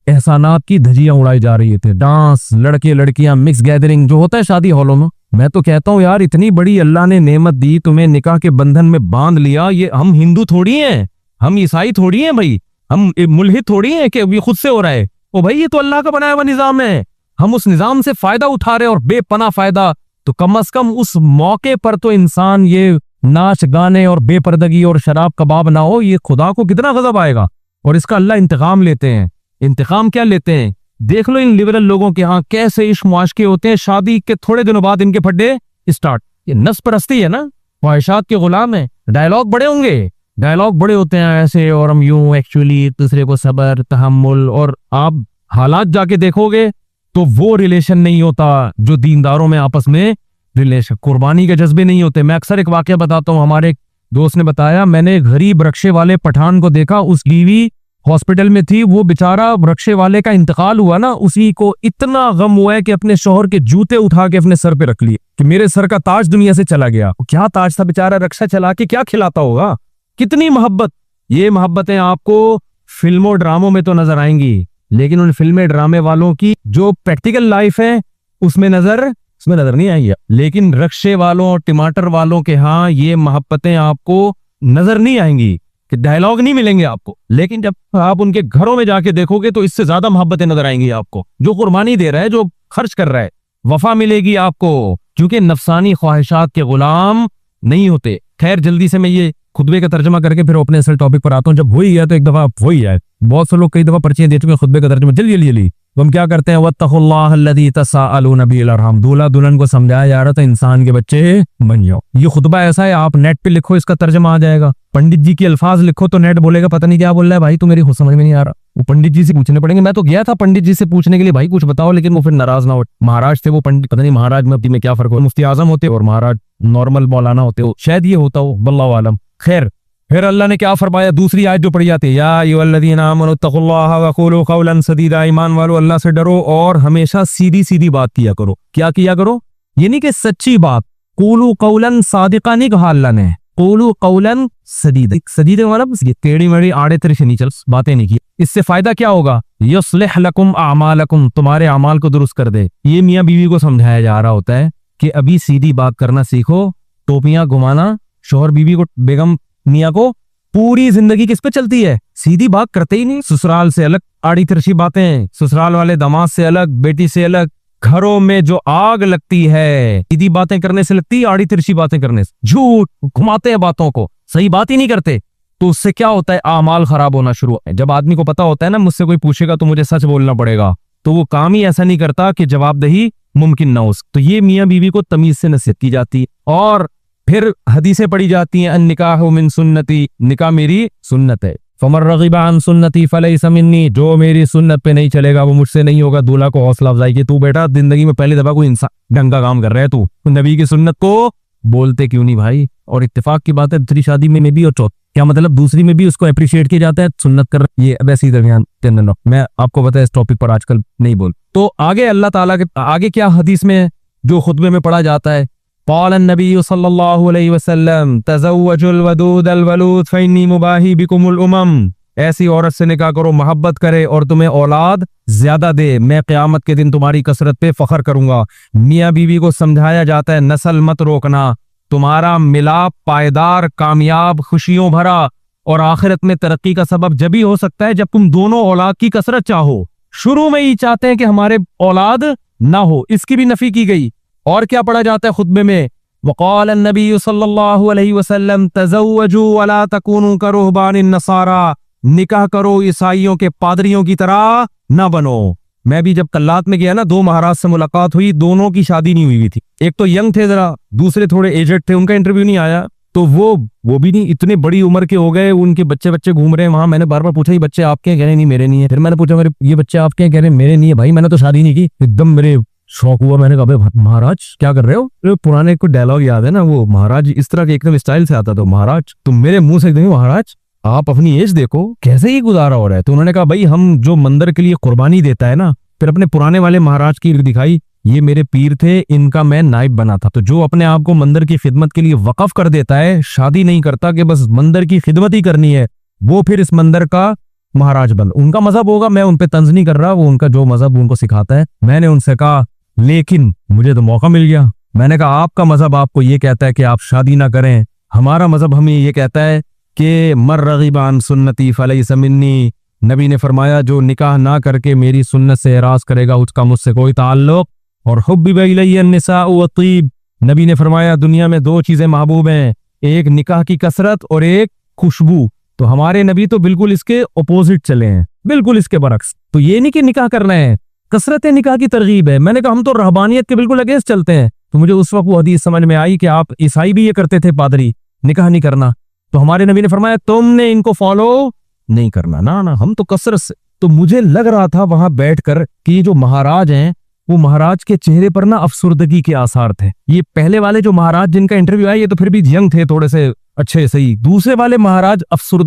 एहसानात की धजियां उड़ाई जा रही थी, डांस, लड़के लड़कियां, मिक्स गैदरिंग जो होता है शादी हॉलों में। मैं तो कहता हूँ यार इतनी बड़ी अल्लाह ने नेमत दी, तुम्हें निकाह के बंधन में बांध लिया। ये हम हिंदू थोड़ी हैं, हम ईसाई थोड़ी हैं भाई, हम मुल्हिद थोड़ी हैं कि ये खुद से हो रहा है। ओ भाई ये तो अल्लाह का बनाया हुआ निजाम है, हम उस निजाम से फायदा उठा रहे और बेपना फायदा। तो कम से कम उस मौके पर तो इंसान ये नाच गाने और बेपर्दगी और शराब कबाब ना हो, ये खुदा को कितना गजब आएगा। और इसका अल्लाह इंतकाम लेते हैं। इंतकाम क्या लेते हैं? देख लो इन लिबरल लोगों के यहाँ कैसे इश्क मुआशके होते हैं, शादी के थोड़े दिनों बाद इनके फड्डे स्टार्ट। ये नफ्स परस्ती है ना, ख्वाहिशात के गुलाम है। डायलॉग बड़े होंगे, डायलॉग बड़े होते हैं ऐसे, और हम यूं एक्चुअली एक दूसरे को सबर तहम्मुल, और आप हालात जाके देखोगे तो वो रिलेशन नहीं होता जो दीनदारों में आपस में रिलेशन, कुर्बानी के जज्बे नहीं होते। मैं अक्सर एक वाकया बताता हूँ, हमारे एक दोस्त ने बताया, मैंने गरीब रक्शे वाले पठान को देखा, उस बीवी हॉस्पिटल में थी, वो बेचारा रक्शे वाले का इंतकाल हुआ ना, उसी को इतना गम हुआ है कि अपने शौहर के जूते उठा के अपने सर पे रख लिए कि मेरे सर का ताज दुनिया से चला गया। क्या ताज था, बेचारा रक्षा चला के क्या खिलाता होगा, कितनी मोहब्बत। ये मोहब्बतें आपको फिल्मों ड्रामों में तो नजर आएंगी, लेकिन उन फिल्में ड्रामे वालों की जो प्रैक्टिकल लाइफ है उसमें नजर नहीं आएगी। लेकिन रक्शे वालों और टमाटर वालों के यहाँ ये मोहब्बतें आपको नजर नहीं आएंगी कि डायलॉग नहीं मिलेंगे आपको, लेकिन जब आप उनके घरों में जाके देखोगे तो इससे ज्यादा मोहब्बतें नजर आएंगी आपको। जो कुर्बानी दे रहा है, जो खर्च कर रहा है, वफा मिलेगी आपको, क्योंकि नफसानी ख्वाहिशात के गुलाम नहीं होते। खैर, जल्दी से मैं ये खुतबे का तर्जमा करके फिर अपने असल टॉपिक पर आता हूँ। जब हो ही गया तो एक दफा हो ही जाए। बहुत से लोग कई दफा पर्चियां दे चुके हैं खुतबे का तर्जमा जल्दी जल्दी। तो हम क्या करते हैं, वत्तकुल्लाह अल्लज़ी तसाअलूना बिहिल अरहम। दूल्हा दुल्हन को समझाया जा रहा था इंसान के बच्चे बन जाओ। ये खुतबा ऐसा है, आप नेट पे लिखो इसका तर्जमा आ जाएगा। पंडित जी के अल्फाज लिखो तो नेट बोलेगा पता नहीं क्या बोल रहा है भाई, तो मेरी खुद समझ में नहीं आ रहा। वो पंडित जी से पूछने पड़ेंगे। मैं तो गया था पंडित जी से पूछने के लिए, भाई कुछ बताओ, लेकिन वो फिर नाराज ना हो। महाराज थे वो पंडित, पता नहीं महाराज मुफ्ती में क्या फर्क हो, मुफ्ती आजम होते और महाराज नॉर्मल मौलाना होते हो, शायद ये होता हो, वल्लाहु आलम। खैर, फिर अल्लाह ने क्या फरमाया, दूसरी आयत जो पढ़ी जाती है, या अय्युहल्लज़ीना आमनू तक़ुल्लाह वक़ूलू क़ौलन सदीदा। ईमान वालों, अल्लाह से डरो और हमेशा सीधी सीधी बात किया करो। क्या किया करो? ये नहीं कि सच्ची बात। क़ूलू क़ौलन सादिक़ा नहीं कहा अल्लाह ने, क़ूलू क़ौलन सदीदा। सदीदा मतलब ये टेढ़ी मेढ़ी आड़े तिरछे नहीं चल बातें नहीं की। इससे फायदा क्या होगा? युस्लिह लकुम अमालकुम, तुम्हारे अमाल को दुरुस्त कर दे। ये मियाँ बीवी को समझाया जा रहा होता है कि अभी सीधी बात करना सीखो। टोपियां घुमाना शोहर बीवी को, बेगम मियाँ को पूरी जिंदगी किस पे चलती है? सीधी बात करते ही नहीं। ससुराल से अलग आड़ी तिरछी बातें, ससुराल वाले दामाद से अलग, बेटी से अलग। घरों में जो आग लगती है सीधी बातें करने से लगती है, आड़ी तिरछी बातें करने से। झूठ घुमाते हैं बातों को, सही बात ही नहीं करते, तो उससे क्या होता है? आमाल खराब होना शुरू होता है। जब आदमी को पता होता है ना मुझसे कोई पूछेगा तो मुझे सच बोलना पड़ेगा, तो वो काम ही ऐसा नहीं करता कि जवाबदही मुमकिन ना हो। तो ये मियाँ बीवी को तमीज से नसीहत की जाती है। और फिर हदीसें पढ़ी जाती हैं, अन्निकाहु मिन सुन्नती, निकाह मेरी सुन्नत है। फमन रग़िबा अन सुन्नती फलैसा मिन्नी, जो मेरी सुन्नत पे नहीं चलेगा वो मुझसे नहीं होगा। दूल्हा को हौसला अफजाई की, तू बेटा जिंदगी में पहली दफा कोई इंसान ढंग का काम कर रहा है, तू नबी की सुन्नत को बोलते क्यों नहीं भाई? और इत्तेफाक की बात है, दूसरी शादी में भी और चौथ क्या मतलब दूसरी में भी उसको अप्रिशिएट किया जाता है सुन्नत कर। ये वैसे ही दरमियान मैं आपको पता है इस टॉपिक पर आजकल नहीं बोल। तो आगे अल्लाह ताला के आगे क्या हदीस में जो खुतबे में पढ़ा जाता है, क़ाल नबी सल्लल्लाहु अलैहि वसल्लम तज़व्वजुल वदूदल वलूद फ़इन्नी मुबाही बिकुमुल उमम। ऐसी औरत से निकाह करो, मोहब्बत करे और तुम्हें औलाद ज्यादा दे, मैं क़यामत के दिन तुम्हारी कसरत पे फख्र करूंगा। मियाँ बीवी को समझाया जाता है नस्ल मत रोकना, तुम्हारा मिलाप पायदार, कामयाब, खुशियों भरा और आखिरत में तरक्की का सबब जब ही हो सकता है जब तुम दोनों औलाद की कसरत चाहो। शुरू में ही चाहते हैं कि हमारे औलाद ना हो, इसकी भी नफी की गई। और क्या पढ़ा जाता है खुतबे में, वक़ाल नबी सल्लल्लाहु अलैहि वसल्लम तज़व्वजू वला तकूनू करुहबानिन नसारा, निकाह करो ईसाइयों के पादरियों की तरह ना बनो। मैं भी जब कल्लात में गया ना, दो महाराज से मुलाकात हुई, दोनों की शादी नहीं हुई थी। एक तो यंग थे जरा, दूसरे थोड़े एजेड थे, उनका इंटरव्यू नहीं आया। तो वो भी नहीं, इतने बड़ी उम्र के हो गए, उनके बच्चे घूम रहे हैं वहां। मैंने बार बार पूछा ये बच्चे आपके हैं? कह रहे नहीं मेरे नहीं है। फिर मैंने पूछा मेरे ये बच्चे आपके हैं? कह रहे मेरे नहीं है। भाई मैंने तो शादी नहीं की। एकदम मेरे शौक हुआ, मैंने कहा महाराज क्या कर रहे हो? पुराने को डायलॉग याद है ना, वो महाराज इस तरह के एकदम स्टाइल से आता था, महाराज तुम मेरे मुंह से एकदम महाराज आप अपनी एज देखो कैसे ही गुजारा हो रहा है। तो उन्होंने कहा भाई हम जो मंदिर के लिए कुर्बानी देता है ना, फिर अपने पुराने वाले महाराज की दिखाई, ये मेरे पीर थे, इनका मैं नाइब बना था। तो जो अपने आप को मंदिर की खिदमत के लिए वक्फ कर देता है, शादी नहीं करता कि बस मंदिर की खिदमत ही करनी है, वो फिर इस मंदिर का महाराज बन। उनका मजहब होगा, मैं उन पे तंज नहीं कर रहा, वो उनका जो मजहब उनको सिखाता है। मैंने उनसे कहा लेकिन मुझे तो मौका मिल गया। मैंने कहा आपका मजहब आपको ये कहता है कि आप शादी ना करें, हमारा मजहब हमें ये कहता है कि मर रग़िबा अन सुन्नती फलैसा मिन्नी। नबी ने फरमाया जो निकाह ना करके मेरी सुन्नत से एराज करेगा उसका मुझसे कोई ताल्लुक। और हुब्बिबा इलैया अन्निसाउ वत्तीब, नबी ने फरमाया दुनिया में दो चीजें महबूब हैं, एक निकाह की कसरत और एक खुशबू। तो हमारे नबी तो बिल्कुल इसके अपोजिट चले हैं, बिल्कुल इसके बरक्स। तो ये नहीं कि निकाह करना है, कसरत निकाह की तरगीब है। मैंने कहा हम तो रहबानियत के बिल्कुल अगेंस्ट चलते हैं। तो मुझे उस वक्त वो हदीस समझ में आई कि आप ईसाई भी ये करते थे, पादरी निकाह नहीं करना। तो हमारे नबी ने फरमाया तुमने इनको फॉलो नहीं करना, ना ना हम तो कसरत से। तो मुझे लग रहा था वहां बैठकर कि ये जो महाराज हैं वो महाराज के चेहरे पर ना अफसुर्दगी के आसार थे। ये पहले वाले जो महाराज जिनका इंटरव्यू आया ये तो फिर भी यंग थे, थोड़े से अच्छे सही। दूसरे वाले महाराज अफसुर,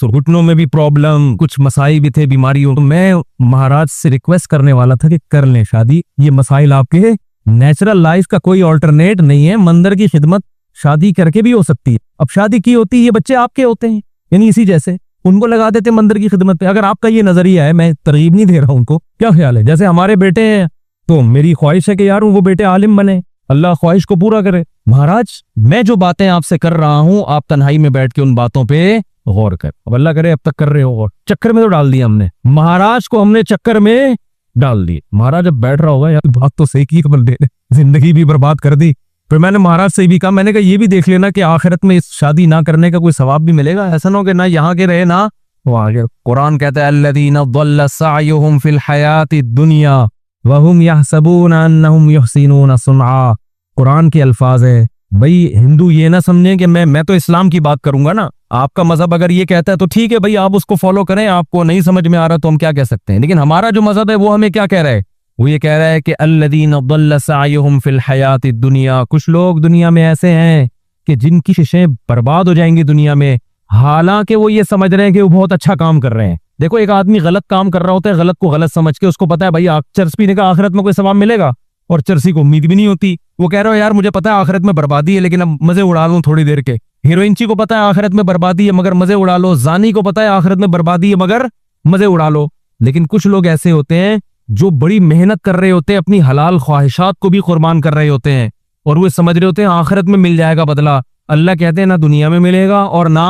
घुटनों में भी प्रॉब्लम, कुछ मसाइल भी थे, बीमारियों। तो मैं महाराज से रिक्वेस्ट करने वाला था कि कर लें शादी, ये मसाइल आपके नेचुरल लाइफ का कोई ऑल्टरनेट नहीं है, मंदिर की खिदमत शादी करके भी हो सकती है। अब शादी की होती है, ये बच्चे आपके होते हैं, यानी इसी जैसे उनको लगा देते मंदिर की खिदमत पे। अगर आपका ये नजरिया है, मैं तरगीब नहीं दे रहा हूं उनको, क्या ख्याल है? जैसे हमारे बेटे हैं तो मेरी ख्वाहिश है कि यार वो बेटे आलिम बने, अल्लाह ख्वाहिश को पूरा करे। महाराज मैं जो बातें आपसे कर रहा हूं आप तन्हाई में बैठ के उन बातों पे गौर कर। अब अल्लाह करे अब तक कर रहे हो गौर, चक्कर में तो डाल दिया हमने, महाराज को हमने चक्कर में डाल दिए। महाराज जब बैठ रहा होगा, यार बात तो सही की, खबर दे जिंदगी भी बर्बाद कर दी। फिर मैंने महाराज से भी कहा, मैंने कहा ये भी देख लेना कि आखिरत में इस शादी ना करने का कोई सवाब भी मिलेगा, ऐसा ना हो कि ना यहाँ के रहे ना वहां के। कुरान कहता है अल्लज़ीना ज़ल्ल सअयुहुम फिल हयाति दुनिया वहुम यहसबूना अन्नहुम युहसिनूना सुनआ। कुरान के अल्फाज है। भाई हिंदू ये ना समझे कि मैं तो इस्लाम की बात करूंगा ना, आपका मजहब अगर ये कहता है तो ठीक है भाई, आप उसको फॉलो करें, आपको नहीं समझ में आ रहा तो हम क्या कह सकते हैं। लेकिन हमारा जो मजहब है वो हमें क्या कह रहा है, वो ये कह रहा है कि अल्लज़ीना ज़ल्ल सअयुहुम फिल हयाति दुनिया, कुछ लोग दुनिया में ऐसे हैं कि जिनकी कोशिशें बर्बाद हो जाएंगी दुनिया में, हालांकि वो ये समझ रहे हैं कि वो बहुत अच्छा काम कर रहे हैं। देखो एक आदमी गलत काम कर रहा होता है, गलत को गलत समझ के, उसको पता है भाई चरस पीने का आखिरत में कोई सवाब मिलेगा, और चरसी को उम्मीद भी नहीं होती। वो कह रहा है यार मुझे पता है आखिरत में बर्बादी है, लेकिन अब मजे उड़ा लूं थोड़ी देर के। हीरोइनची को पता है आखिरत में बर्बादी है मगर मजे उड़ा लो, जानी को पता है आखिरत में बर्बादी है मगर मजे उड़ा लो। लेकिन कुछ लोग ऐसे होते हैं जो बड़ी मेहनत कर रहे होते हैं, अपनी हलाल ख्वाहिशात को भी कुर्बान कर रहे होते हैं, और वो समझ रहे होते हैं आखिरत में मिल जाएगा बदला। अल्लाह कहते हैं ना दुनिया में मिलेगा और ना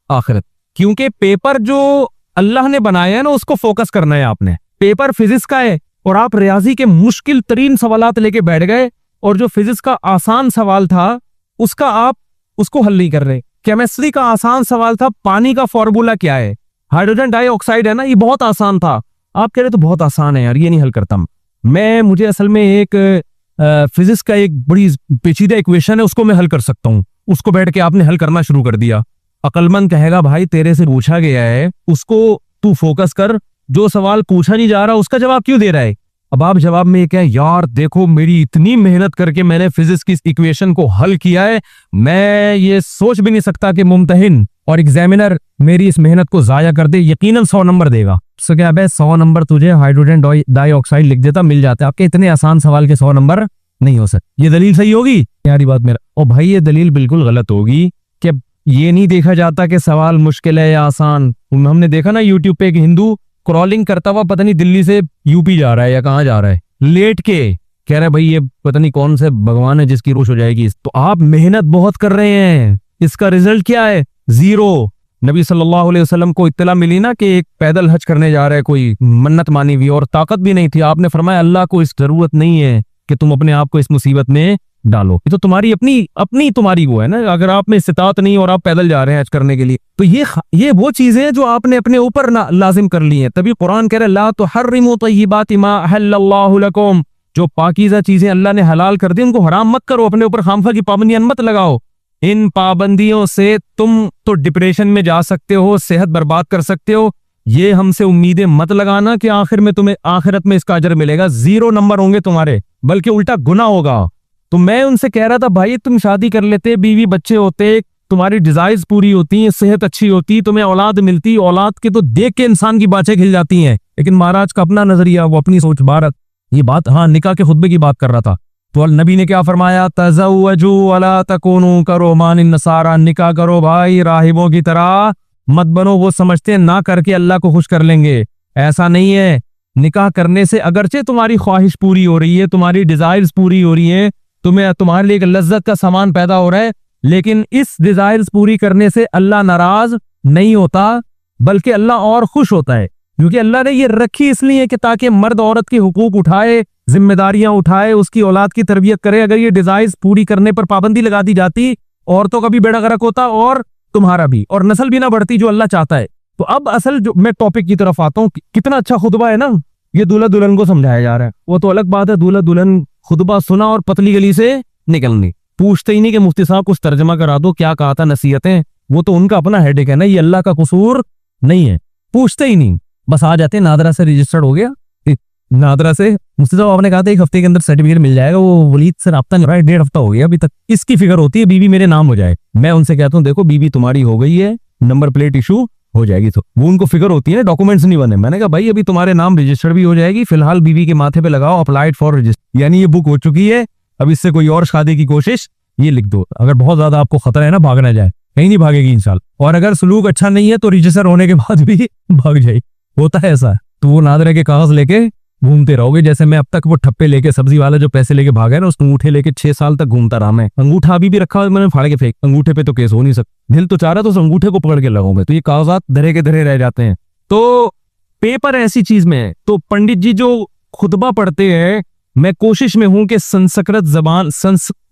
आखिरत, क्योंकि पेपर जो अल्लाह ने बनाया है ना उसको फोकस करना है आपने। पेपर फिजिक्स का है और आप रियाजी के मुश्किल तरीन सवालात लेके बैठ गए, और जो फिजिक्स का आसान सवाल था उसका आप उसको हल नहीं कर रहे। केमिस्ट्री का आसान सवाल था, पानी का फॉर्मूला क्या है, हाइड्रोजन डाइऑक्साइड है ना, ये बहुत आसान था, आप कह रहे तो बहुत आसान है यार, ये नहीं हल करता मुझे असल में एक फिजिक्स का एक बड़ी पेचीदा इक्वेशन है, उसको मैं हल कर सकता हूँ। उसको बैठ के आपने हल करना शुरू कर दिया। अक्लमंद कहेगा भाई तेरे से पूछा गया है, उसको तू फोकस कर, जो सवाल पूछा नहीं जा रहा उसका जवाब क्यों दे रहा है। अब आप जवाब में क्या, यार देखो मेरी इतनी मेहनत करके मैंने फिजिक्स की इक्वेशन को हल किया है, मैं ये सोच भी नहीं सकता कि मुम्तहिन और एग्जामिनर मेरी इस मेहनत को जाया कर दे, यकीनन 100 नंबर देगा। तो क्या 100 नंबर तुझे हाइड्रोजन डाइऑक्साइड लिख देता मिल जाता, आपके इतने आसान सवाल के 100 नंबर नहीं हो सकते। ये दलील सही होगी यारी बात मेरा, और भाई ये दलील बिल्कुल गलत होगी कि ये नहीं देखा जाता कि सवाल मुश्किल है या आसान। हमने देखा ना यूट्यूब पे एक हिंदू क्रॉलिंग करता हुआ पता नहीं दिल्ली से यूपी जा रहा है या कहाँ जा रहा है, लेट के कह रहा है भाई ये पता नहीं कौन से भगवान है जिसकी रोश हो जाएगी। तो आप मेहनत बहुत कर रहे हैं, इसका रिजल्ट क्या है, जीरो। नबी सल्लल्लाहु अलैहि वसल्लम को इत्तला मिली ना कि एक पैदल हज करने जा रहा है कोई, मन्नत मानी हुई और ताकत भी नहीं थी, आपने फरमाया अल्लाह को इस जरूरत नहीं है कि तुम अपने आप को इस मुसीबत में डालो, ये तो तुम्हारी अपनी तुम्हारी वो है ना, अगर आप में इस्तिताअत नहीं और आप पैदल जा रहे हैं हज करने के लिए, तो ये वो चीजें जो आपने अपने ऊपर लाजिम कर ली हैं। तभी कुरान कह रहा है ला तुहर्रिमू तय्यिबाति मा अहल्लल्लाहु लकुम, जो पाकीज़ा चीजें अल्लाह ने हलाल कर दी उनको हराम मत करो, अपने ऊपर खामखा की पाबंदियां मत लगाओ। इन पाबंदियों से तुम तो डिप्रेशन में जा सकते हो, सेहत बर्बाद कर सकते हो। ये हमसे उम्मीदें मत लगाना कि आखिर में तुम्हें आखिरत में इसका अजर मिलेगा, 0 नंबर होंगे तुम्हारे, बल्कि उल्टा गुनाह होगा। तो मैं उनसे कह रहा था भाई तुम शादी कर लेते, बीवी बच्चे होते, तुम्हारी डिजायर्स पूरी होती, सेहत अच्छी होती, तुम्हें औलाद मिलती, औलाद के तो देख के इंसान की बातें खिल जाती हैं। लेकिन महाराज का अपना नजरिया, वो अपनी सोच, भारत ये बात, हाँ निकाह के खुतबे की बात कर रहा था, तो नबी ने क्या फरमाया, तज़व्वजू वला तकूनू करोमान नसारा, निकाह करो भाई राहिबों की तरह मत बनो, वो समझते हैं ना करके अल्लाह को खुश कर लेंगे, ऐसा नहीं है। निकाह करने से अगरचे तुम्हारी ख्वाहिश पूरी हो रही है, तुम्हारी डिजायर्स पूरी हो रही है, तुम्हारे लिए एक लज्जत का सामान पैदा हो रहा है, लेकिन इस डिजायर्स पूरी करने से अल्लाह नाराज नहीं होता, बल्कि अल्लाह और खुश होता है, क्योंकि अल्लाह ने ये रखी इसलिए कि ताकि मर्द औरत के हुकूक उठाए, जिम्मेदारियां उठाए, उसकी औलाद की तरबियत करे। अगर ये डिजायर्स पूरी करने पर पाबंदी लगा दी जाती, औरतों का भी बेड़ा गर्क होता और तुम्हारा भी, और नस्ल भी ना बढ़ती जो अल्लाह चाहता है। तो अब असल जो मैं टॉपिक की तरफ आता हूँ, कितना अच्छा खुतबा है ना, ये दूल्हा दुल्हन को समझाया जा रहा है। वो तो अलग बात है, दूल्हा दुल्हन खुतबा सुना और पतली गली से निकलनी, पूछते ही नहीं कि मुफ्ती साहब कुछ तर्जमा करा दो, क्या कहा था नसीहतें, वो तो उनका अपना हेडेक है ना, ये अल्लाह का कसूर नहीं है, पूछते ही नहीं, बस आ जाते। नादरा से रजिस्टर्ड हो गया, नादरा से मुफ्ती साहब आपने कहा था 1 हफ्ते के अंदर सर्टिफिकेट मिल जाएगा, वो वलीद से राब्ता नहीं रहा है, 1.5 हफ्ता हो गया अभी तक। इसकी फिक्र होती है बीवी मेरे नाम हो जाए, मैं उनसे कहता हूँ देखो बीवी तुम्हारी हो गई है, नंबर प्लेट इशू हो जाएगी, तो वो उनको फिक्र होती है, डॉक्यूमेंट्स नहीं बने। मैंने कहा भाई अभी तुम्हारे नाम रजिस्टर्ड भी हो जाएगी, फिलहाल बीवी के माथे पे लगाओ अप्लाइड फॉर रजिस्टर, यानी ये बुक हो चुकी है, अब इससे कोई और शादी की कोशिश ये लिख दो। अगर बहुत ज्यादा आपको खतरा है ना, भागना जाए, कहीं नहीं भागेगी इंशाल्लाह, और अगर सलूक अच्छा नहीं है तो रजिस्टर होने के बाद भी भाग जाए, होता है ऐसा। तो वो नादरे के कागज लेके घूमते रहोगे। जैसे मैं अब तक वो ठप्पे लेके, सब्जी वाला जो पैसे लेके भागा है ना, उस अंगूठे लेके 6 साल तक घूमता रहा मैं। अंगूठा अभी भी रखा है मैंने, फाड़ के फेंक। अंगूठे पे तो केस हो नहीं सकता। दिल तो चाह रहा तो उस अंगूठे को पकड़ के लगाऊं मैं, तो ये कागजात धरे के धरे रह जाते हैं। तो पेपर ऐसी चीज में है। तो पंडित जी जो खुतबा पढ़ते हैं, मैं कोशिश में हूं कि संस्कृत जबान,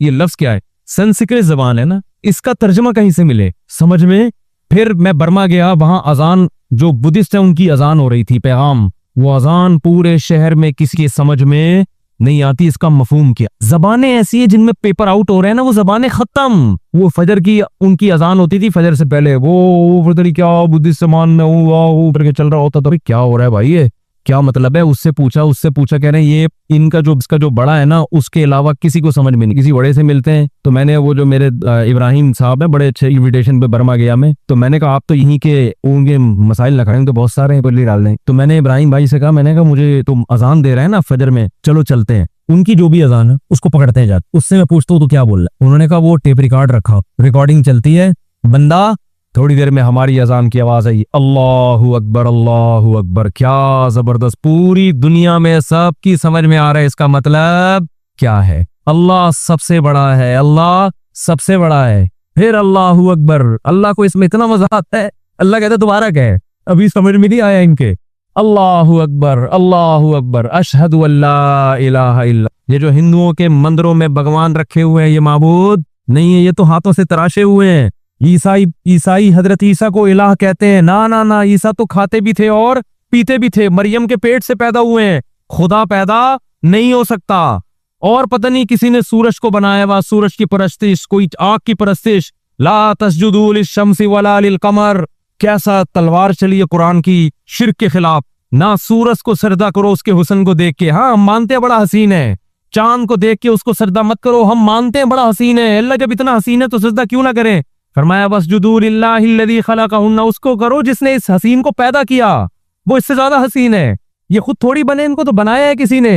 ये लफ्ज क्या है, संस्कृत जबान है ना, इसका तर्जमा कहीं से मिले समझ में। फिर मैं बर्मा गया, वहां अजान, जो बुद्धिस्ट है उनकी अजान हो रही थी, पैगाम। वो अजान पूरे शहर में किसी के समझ में नहीं आती, इसका मफहूम क्या। जबानें ऐसी है जिनमें पेपर आउट हो रहे हैं ना, वो जबानें खत्म। वो फजर की उनकी अजान होती थी, फजर से पहले वो क्या बुद्धिस्ट जबान में ऊपर के चल रहा होता, तो क्या हो रहा है भाई, ये क्या मतलब है। उससे पूछा, कह रहे हैं ये इनका जो, इसका जो बड़ा है ना, उसके अलावा किसी को समझ में नहीं। किसी बड़े से मिलते हैं, तो मैंने वो जो मेरे इब्राहिम साहब है, बड़े अच्छे इन्विटेशन पे बर्मा गया मैं, तो मैंने कहा आप तो यहीं के होंगे, मसाइल न खड़े तो बहुत सारे हैं पल्ली डाल दें। तो मैंने इब्राहिम भाई से कहा, मैंने कहा मुझे तुम अजान दे रहे हैं ना फजर में, चलो चलते हैं। उनकी जो भी अजान है उसको पकड़ते हैं जाते, उससे मैं पूछता हूँ तो क्या बोल रहा है। उन्होंने कहा वो टेप रिकॉर्ड रखा, रिकॉर्डिंग चलती है। बंदा थोड़ी देर में हमारी अजान की आवाज आई, अल्लाहु अकबर अल्लाहु अकबर। क्या जबरदस्त, पूरी दुनिया में सबकी समझ में आ रहा है इसका मतलब क्या है। अल्लाह सबसे बड़ा है, अल्लाह सबसे बड़ा है। फिर अल्लाहु अकबर, अल्लाह को इसमें इतना मजा आता है, अल्लाह कहता है दोबारा क्या है, अभी समझ में नहीं आया इनके। अल्लाहु अकबर, अशहदु अल्ला इलाहा इल्ला। ये जो हिंदुओं के मंदिरों में भगवान रखे हुए हैं, ये माबूद नहीं है, ये तो हाथों से तराशे हुए हैं। ईसाई हजरत ईसा को इलाह कहते हैं। ना, ईसा तो खाते भी थे और पीते भी थे, मरियम के पेट से पैदा हुए हैं, खुदा पैदा नहीं हो सकता। और पता नहीं किसी ने सूरज को बनाया हुआ, सूरज की परस्तिश, कोई आग की परस्तिश। ला तस्जुदू लिश्शम्सी वला लिलकमर, कैसा तलवार चली है कुरान की शिर्क के खिलाफ। ना सूरज को सजदा करो उसके हुस्न को देख के, हाँ हम मानते हैं बड़ा हसीन है। चांद को देख के उसको सजदा मत करो, हम मानते हैं बड़ा हसीन है। अल्लाह जब इतना हसीन है तो सजदा क्यों ना करें। फरमाया वस्जुदू लिल्लाहिल्लज़ी खलक़हुन्ना, उसको करो जिसने इस हसीन को पैदा किया, वो इससे ज्यादा हसीन है। ये खुद थोड़ी बने, इनको तो बनाया है किसी ने।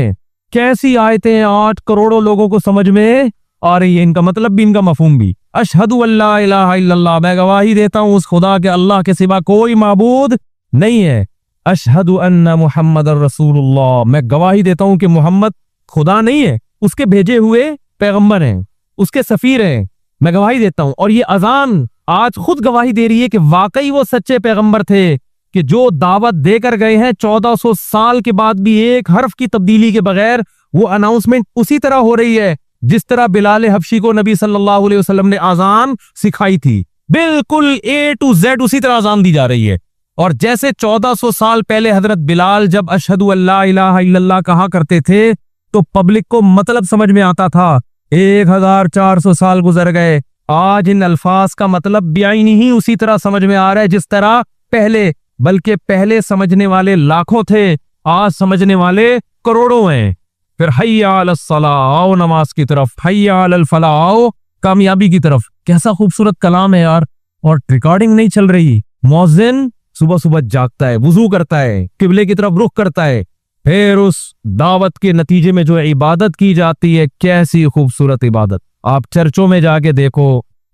कैसी आयतें 8 करोड़ों लोगों को समझ में आ रही है, इनका मतलब भी इनका मफहूम भी। अशहदु अल्ला इलाहा इल्लल्लाह, मैं गवाही देता हूँ उस खुदा के अल्लाह के सिवा कोई माबूद नहीं है। अशहदु अन्ना मुहम्मदर रसूलुल्लाह, मैं गवाही देता हूँ कि मोहम्मद खुदा नहीं है, उसके भेजे हुए पैगंबर हैं, उसके सफीर हैं, मैं गवाही देता हूं। और ये अजान आज खुद गवाही दे रही है कि वाकई वो सच्चे पैगंबर थे, कि जो दावत देकर गए हैं 1400 साल के बाद भी एक हर्फ की तब्दीली के बगैर, वो अनाउंसमेंट उसी तरह हो रही है जिस तरह बिलाल हबशी को नबी सल्लल्लाहु अलैहि वसल्लम ने अजान सिखाई थी। बिल्कुल A to Z उसी तरह अजान दी जा रही है। और जैसे 1400 साल पहले हजरत बिलाल जब अशहदु अल्ला इलाहा इल्लल्लाह कहा करते थे तो पब्लिक को मतलब समझ में आता था, 1400 साल गुजर गए, आज इन अल्फाज का मतलब बेआईनी ही उसी तरह समझ में आ रहा है जिस तरह पहले, बल्कि पहले समझने वाले लाखों थे, आज समझने वाले करोड़ों हैं। फिर हय्या अलस सलाह, आओ नमाज की तरफ, हय्या अलल फलाह, आओ कामयाबी की तरफ। कैसा खूबसूरत कलाम है यार। और रिकॉर्डिंग नहीं चल रही, मुअज्जिन सुबह सुबह जागता है, वुजू करता है, किबले की तरफ रुख करता है, फिर उस दावत के नतीजे में जो इबादत की जाती है, कैसी खूबसूरत इबादत। आप चर्चों में जाके देखो,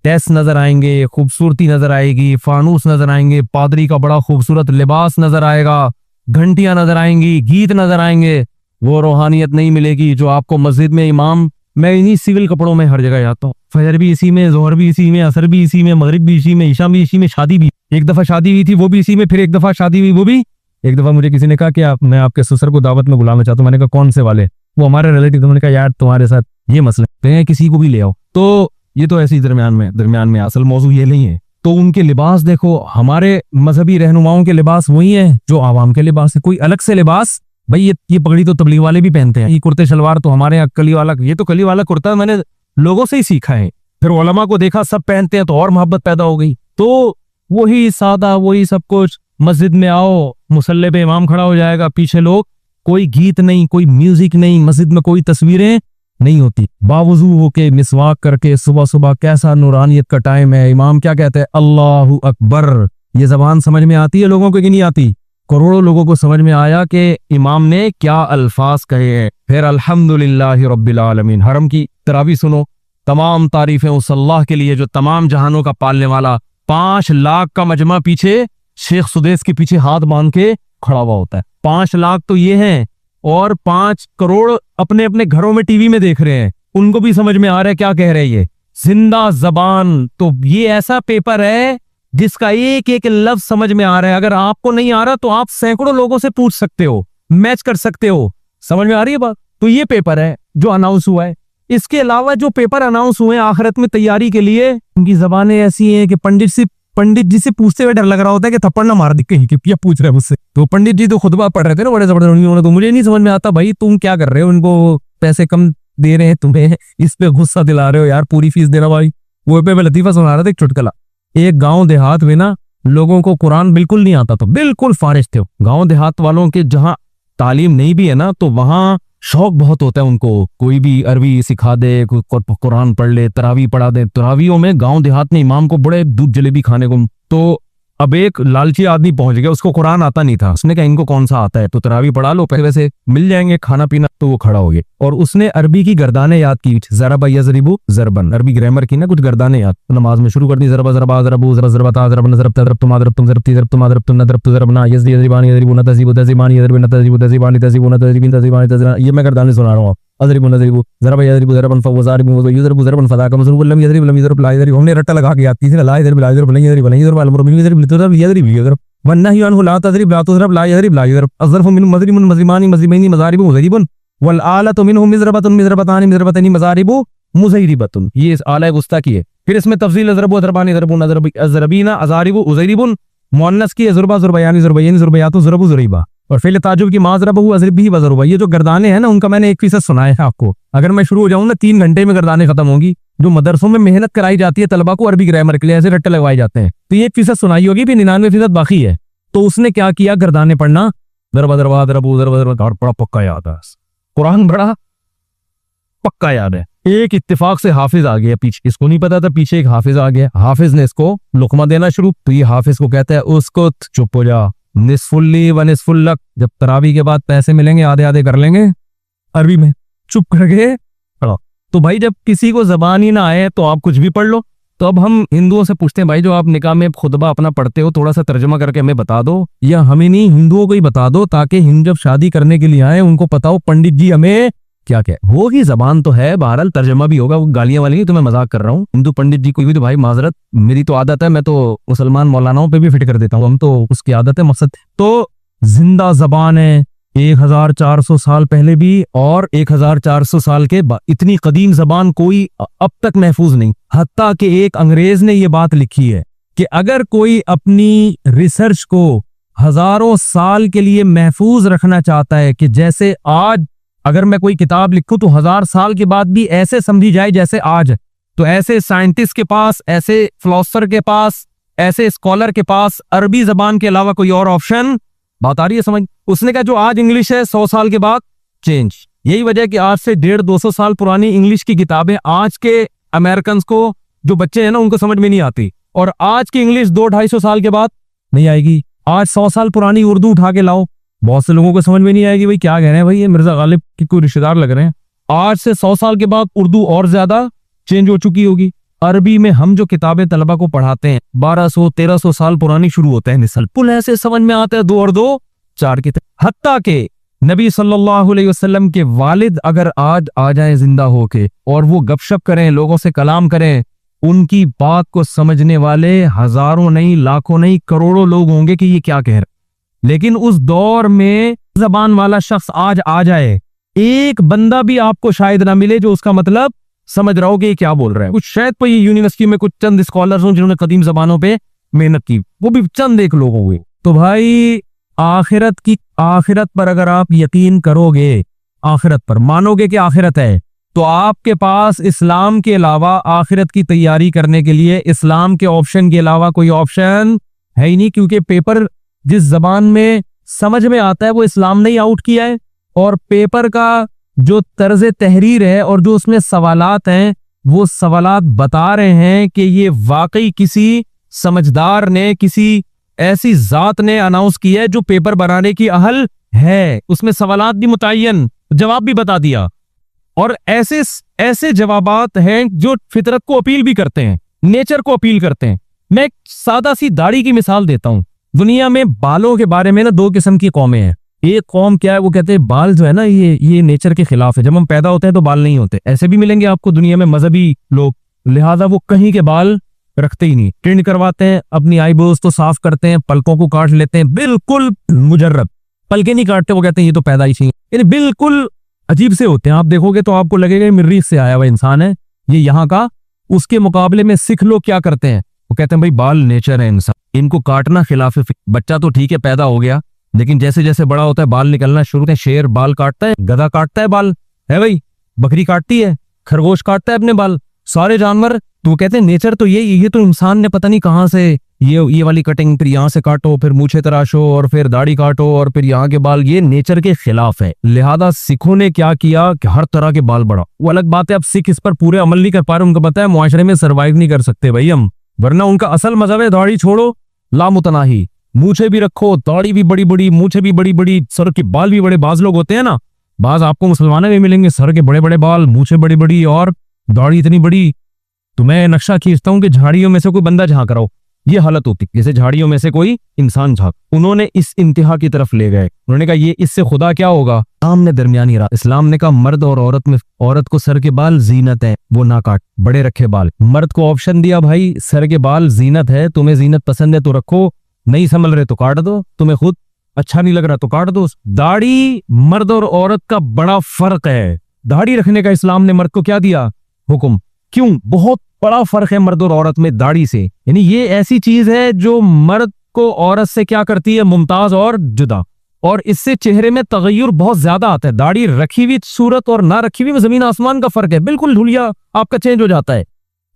डेस्क नजर आएंगे, खूबसूरती नजर आएगी, फानूस नजर आएंगे, पादरी का बड़ा खूबसूरत लिबास नजर आएगा, घंटियां नजर आएंगी, गीत नजर आएंगे। वो रूहानियत नहीं मिलेगी जो आपको मस्जिद में इमाम, मैं इन्हीं सिविल कपड़ों में हर जगह जाता हूँ, फजर भी इसी में, जोहर भी इसी में, असर भी इसी में, मगरिब भी इसी में, ईशा भी इसी में, शादी भी एक दफा शादी हुई थी वो भी इसी में, फिर एक दफा शादी हुई वो भी। एक दफा मुझे किसी ने कहा कि मैं आपके ससुर को दावत में बुलाना चाहता हूँ। मैंने कहा कौन से वाले, वो हमारे रिलेटिव। उन्होंने कहा यार तुम्हारे साथ ये मसला है, किसी को भी ले आओ। तो ये तो ऐसी दरमियान में असल मौजू ये नहीं है। तो उनके लिबास देखो, हमारे मजहबी रहनुमाओं के लिबास वही है जो आवाम के लिबास है, कोई अलग से लिबास। भाई ये पगड़ी तो तबलीग वाले भी पहनते हैं, ये कुर्ते शलवार तो हमारे यहाँ कली वाला, ये तो कली वाला कुर्ता मैंने लोगों से ही सीखा है। फिर उलमा को देखा सब पहनते हैं तो और मोहब्बत पैदा हो गई। तो वही सादा, वही सब कुछ। मस्जिद में आओ, मुसल्ले पे इमाम खड़ा हो जाएगा, पीछे लोग, कोई गीत नहीं, कोई म्यूजिक नहीं, मस्जिद में कोई तस्वीरें नहीं होती। बावजू होके मिसवाक करके सुबह सुबह, कैसा नूरानियत का टाइम है। इमाम क्या कहते हैं, अल्लाहु अकबर। ये जबान समझ में आती है लोगों को कि नहीं आती? करोड़ों लोगों को समझ में आया कि इमाम ने क्या अल्फाज कहे हैं। फिर अल्हम्दुलिल्लाहि रब्बिल आलमीन, हरम की तरावी सुनो, तमाम तारीफें उस अल्लाह के लिए जो तमाम जहानों का पालने वाला। 5 लाख का मजमा पीछे शेख सुदेस के पीछे हाथ बांध के खड़ा हुआ होता है। 5 लाख तो ये हैं और 5 करोड़ अपने अपने घरों में टीवी में देख रहे हैं, उनको भी समझ में आ रहा है क्या कह रहे हैं ये। जिंदा जबान, तो ये ऐसा पेपर है जिसका एक एक लफ्ज समझ में आ रहा है। अगर आपको नहीं आ रहा तो आप सैकड़ों लोगों से पूछ सकते हो, मैच कर सकते हो। समझ में आ रही है बात? तो ये पेपर है जो अनाउंस हुआ है। इसके अलावा जो पेपर अनाउंस हुए हैं आखिरत में तैयारी के लिए, उनकी जबानें ऐसी हैं कि पंडित जी से पूछते हुए डर लग रहा होता है कि थप्पड़ ना मार दी कहीं कि क्या पूछ रहे हैं मुझसे। तो पंडित जी तो खुतबा पढ़ रहे थे ना बड़े जबरदस्त, उन्होंने तो मुझे नहीं समझ में आता भाई तुम क्या कर रहे हो, इनको पैसे कम दे रहे हैं तुम्हें, इस पे गुस्सा दिला रहे हो यार, पूरी फीस देना भाई। वो पे मैं लतीफा सुना रहा था एक चुटकुला। एक गांव देहात में ना लोगों को कुरान बिल्कुल नहीं आता था, बिल्कुल फारिश थे। गांव देहात वालों के जहां तालीम नहीं भी है ना तो वहां शौक बहुत होता है उनको, कोई भी अरबी सिखा दे, कुरान पढ़ ले, तरावी पढ़ा दे। तरावियों में गांव देहात में इमाम को बड़े दूध जलेबी खाने को। तो अब एक लालची आदमी पहुंच गया, उसको कुरान आता नहीं था। उसने कहा इनको कौन सा आता है, तो तरावी पढ़ा लो, पैसे वैसे मिल जाएंगे, खाना पीना। तो वो खड़ा हो गया और उसने अरबी की गर्दानें याद की, ज़रबा यज़रिबु ज़रबन, अरबी ग्रामर की ना कुछ गर्दानें याद। तो नमाज में शुरू कर दी, ज़रबा ज़रबा ज़रबु ज़रबता ज़रबन ज़रबता ज़रबतुम ज़रबतुम ज़रबती ज़रबतुम ज़रबतुम नज़रबतु ज़रबना यज़दी यज़रिबान यज़रिबु नतज़िबु तज़िबान यज़रिबु नतज़िबु तज़िबान तज़िबु नतज़िबिन तज़िबान तज़िबान। ये मैं गर्दानें सुना रहा हूँ। अज़रिबु नज़रिबु ज़रबा यज़रिबु ज़रबन फवज़ारिबु यज़रिबु ज़रबन फ़ज़ाका मज़रूब लम यज़रिब लम यज़रिब ला यज़रिब। हमने रट्टा लगा के याद की थी ना, ला यज़रिब ला यज़रिब ला यज़रिब ला यज़रिब अल-अम्रु बिल यज़रिब लितज़रिब यज़रिब यज़रिब वन्नही अन्हु ला तज़रिब ला तुज़रब ला यज़रिब ला यज़रिब अज़रफ़ु मिन मज़रिबुन मज़रिबानी मज़रिबैनी मज़ारिबु मज़रिबुन वल आलतु मिनहु मिज़रबतुन मिज़रबतानी मिज़रबतैनी मज़ारिबु मुज़रिबतुन। ये इस आला गुस्ता की है। फिर इसमें तफ़सील अज़रबु अज़रबानी अज़रबुन अज़रबीना अज़ारिबु उज़रिबुन, मुअन्नस की ज़ुरबा ज़ुरबयानी ज़ुरबयैनी ज़ुरबयातु ज़ुरबु ज़ुरैबा, और फिल ताजुब की माज़रबहु अज़रबिही वज़रुबा। ये जो गर्दाने हैं ना उनका मैंने 1% सुनाया है आपको। अगर मैं शुरू हो जाऊं ना 3 घंटे में गर्दाने खत्म होंगी। जो मदरसों में मेहनत कराई जाती है तलबा को अरबी ग्रामर के लिए, ऐसे रट्टे लगवाए जाते हैं, तो ये 1% सुनाई होगी, फिर 99% बाकी है। तो उसने क्या किया, गर्दाने पढ़ना, ज़रबा ज़रबा ज़रबु ज़रबा ज़रबा, बड़ा पक्का याद है कुरान, बड़ा पक्का याद है। एक इत्तेफाक से हाफिज आ गया पीछे, इसको नहीं पता था, पीछे एक हाफिज आ गया। हाफिज ने इसको लुकमा देना शुरू, तो ये हाफिज को कहता है उसको चुप हो जा, निस्फुल्ली व निस्फुल्लक, जब तरावी के बाद पैसे मिलेंगे आधे आधे कर लेंगे अरबी में, चुप करके पढ़ो। तो भाई जब किसी को जबान ही ना आए तो आप कुछ भी पढ़ लो। तो अब हम हिंदुओं से पूछते हैं भाई जो आप निकाह में खुतबा अपना पढ़ते हो थोड़ा सा तर्जुमा करके हमें बता दो, या हमें नहीं हिंदुओं को ही बता दो, ताकि हिंदू जब शादी करने के लिए आए उनको पता हो पंडित जी हमें क्या क्या वो ही जबान तो है, बहरहाल तर्जुमा भी होगा, वो गालियां वाली नहीं, तो मैं मजाक कर रहा हूँ। हिंदू पंडित जी कोई भी तो भाई माजरत, मेरी तो आदत है, मैं तो मुसलमान मौलानाओं पे भी फिट कर देता हूँ, हम तो उसकी आदत है मकसद। तो जिंदा जबान है 1400 साल पहले भी और 1400 साल के बाद, इतनी कदीम जबान कोई अब तक महफूज नहीं। हत्ता कि एक अंग्रेज ने ये बात लिखी है कि अगर कोई अपनी रिसर्च को हजारों साल के लिए महफूज रखना चाहता है, कि जैसे आज अगर मैं कोई किताब लिखूं तो 1000 साल के बाद भी ऐसे समझी जाए जैसे आज, तो ऐसे साइंटिस्ट के पास, ऐसे फिलोसोफर के पास, ऐसे स्कॉलर के पास अरबी जबान के अलावा कोई और ऑप्शन, बात आ रही है समझ। उसने कहा जो आज इंग्लिश है 100 साल के बाद चेंज। यही वजह कि आज से 150-200 साल पुरानी इंग्लिश की किताबें आज के अमेरिकन को, जो बच्चे हैं ना, उनको समझ में नहीं आती, और आज की इंग्लिश 200-250 साल के बाद नहीं आएगी। आज 100 साल पुरानी उर्दू उठा के लाओ, बहुत से लोगों को समझ में नहीं आएगी भाई क्या कह रहे हैं, भाई ये मिर्जा गालिब के कोई रिश्तेदार लग रहे हैं। आज से 100 साल के बाद उर्दू और ज्यादा चेंज हो चुकी होगी। अरबी में हम जो किताबें तलबा को पढ़ाते हैं 1200-1300 साल पुरानी शुरू होते हैं निसल, पुल ऐसे समझ में आता है 2 और 2 4 की। हत्ता के नबी सल्लल्लाहु अलैहि वसल्लम के वालिद अगर आज आ जाए जिंदा होके और वो गपशप करें, लोगों से कलाम करें, उनकी बात को समझने वाले हजारों नहीं, लाखों नहीं, करोड़ों लोग होंगे कि ये क्या कह रहे। लेकिन उस दौर में जबान वाला शख्स आज आ जाए, एक बंदा भी आपको शायद ना मिले जो उसका मतलब समझ रहा हो कि ये क्या बोल रहा है। कुछ शायद कोई यूनिवर्सिटी में कुछ चंद स्कॉलर्स हों जिन्होंने कदीम जबानों पे मेहनत की, वो भी चंद एक लोग हुए। तो भाई आखिरत पर अगर आप यकीन करोगे, आखिरत पर मानोगे कि आखिरत है, तो आपके पास इस्लाम के अलावा आखिरत की तैयारी करने के लिए इस्लाम के ऑप्शन के अलावा कोई ऑप्शन है ही नहीं, क्योंकि पेपर जिस जबान में समझ में आता है वो इस्लाम ने ही आउट किया है, और पेपर का जो तर्ज तहरीर है और जो उसमें सवालात हैं वो सवालात बता रहे हैं कि ये वाकई किसी समझदार ने, किसी ऐसी जात ने अनाउंस किया है जो पेपर बनाने की अहल है। उसमें सवालात भी मुतय्यन, जवाब भी बता दिया, और ऐसे जवाबात हैं जो फितरत को अपील भी करते हैं, नेचर को अपील करते हैं। मैं एक सादा सी दाढ़ी की मिसाल देता हूं। दुनिया में बालों के बारे में ना 2 किस्म की कौमें हैं, एक कौम क्या है, वो कहते हैं बाल जो है ना ये नेचर के खिलाफ है। जब हम पैदा होते हैं तो बाल नहीं होते, ऐसे भी मिलेंगे आपको दुनिया में मजहबी लोग, लिहाजा वो कहीं के बाल रखते ही नहीं, ट्रिम करवाते हैं, अपनी आईब्रोज तो साफ करते हैं, पलकों को काट लेते हैं, बिल्कुल मुजर्रब, पलके नहीं काटते, वो कहते हैं ये तो पैदाइशी है, यानी बिल्कुल अजीब से होते हैं। आप देखोगे तो आपको लगेगा मरीख से आया हुआ इंसान है ये यहाँ का। उसके मुकाबले में सिख लोग क्या करते हैं, वो कहते हैं भाई बाल नेचर है इंसान, इनको काटना खिलाफ है। बच्चा तो ठीक है पैदा हो गया, लेकिन जैसे जैसे बड़ा होता है बाल निकलना शुरू होते हैं। शेर बाल काटता है, गधा काटता है बाल, है भाई, बकरी काटती है, खरगोश काटता है अपने बाल, सारे जानवर। तो कहते हैं नेचर तो ये तो इंसान ने पता नहीं कहाँ से ये वाली कटिंग, फिर यहाँ से काटो, फिर मूछे तराशो, और फिर दाढ़ी काटो, और फिर यहाँ के बाल, ये नेचर के खिलाफ है। लिहाजा सिखों ने क्या किया कि हर तरह के बाल बढ़ा। वो अलग बात है अब सिख इस पर पूरे अमल नहीं कर पा रहे, उनको पता है मुआशरे में सर्वाइव नहीं कर सकते भाई हम, वरना उनका असल मजहब है दाढ़ी छोड़ो लामुतनाही, मूछे भी रखो, दाढ़ी भी बड़ी बड़ी, मूछे भी बड़ी बड़ी, सर के बाल भी बड़े। बाज लोग होते हैं ना, बाज आपको मुसलमानों में मिलेंगे, सर के बड़े बड़े बाल, मूछे बड़ी बड़ी और दाढ़ी इतनी बड़ी। तो मैं नक्शा खींचता हूँ कि झाड़ियों में से कोई बंदा झांक रहा हो, ये हालत होती जैसे झाड़ियों में से कोई इंसान झांक। उन्होंने इस इंतहा की तरफ ले गए, उन्होंने कहा ये इससे खुदा क्या होगा। इस्लाम ने दरमियानी रहा, इस्लाम ने कहा मर्द और औरत में, औरत को सर के बाल जीनत है, वो ना काट, बड़े रखे बाल। मर्द को ऑप्शन दिया भाई सर के बाल जीनत है, तुम्हें जीनत पसंद है तो रखो, नहीं संभल रहे तो काट दो, तुम्हें खुद अच्छा नहीं लग रहा तो काट दो। दाढ़ी मर्द और औरत का बड़ा फर्क है, दाढ़ी रखने का इस्लाम ने मर्द को क्या दिया हुक्म, क्यों, बहुत बड़ा फर्क है मर्द और औरत में दाढ़ी से। यानी ये ऐसी चीज है जो मर्द को औरत से क्या करती है, मुमताज और जुदा, और इससे चेहरे में तगय्युर बहुत ज्यादा आता है। दाढ़ी रखी हुई सूरत और ना रखी हुई में जमीन आसमान का फर्क है, बिल्कुल हुलिया आपका चेंज हो जाता है।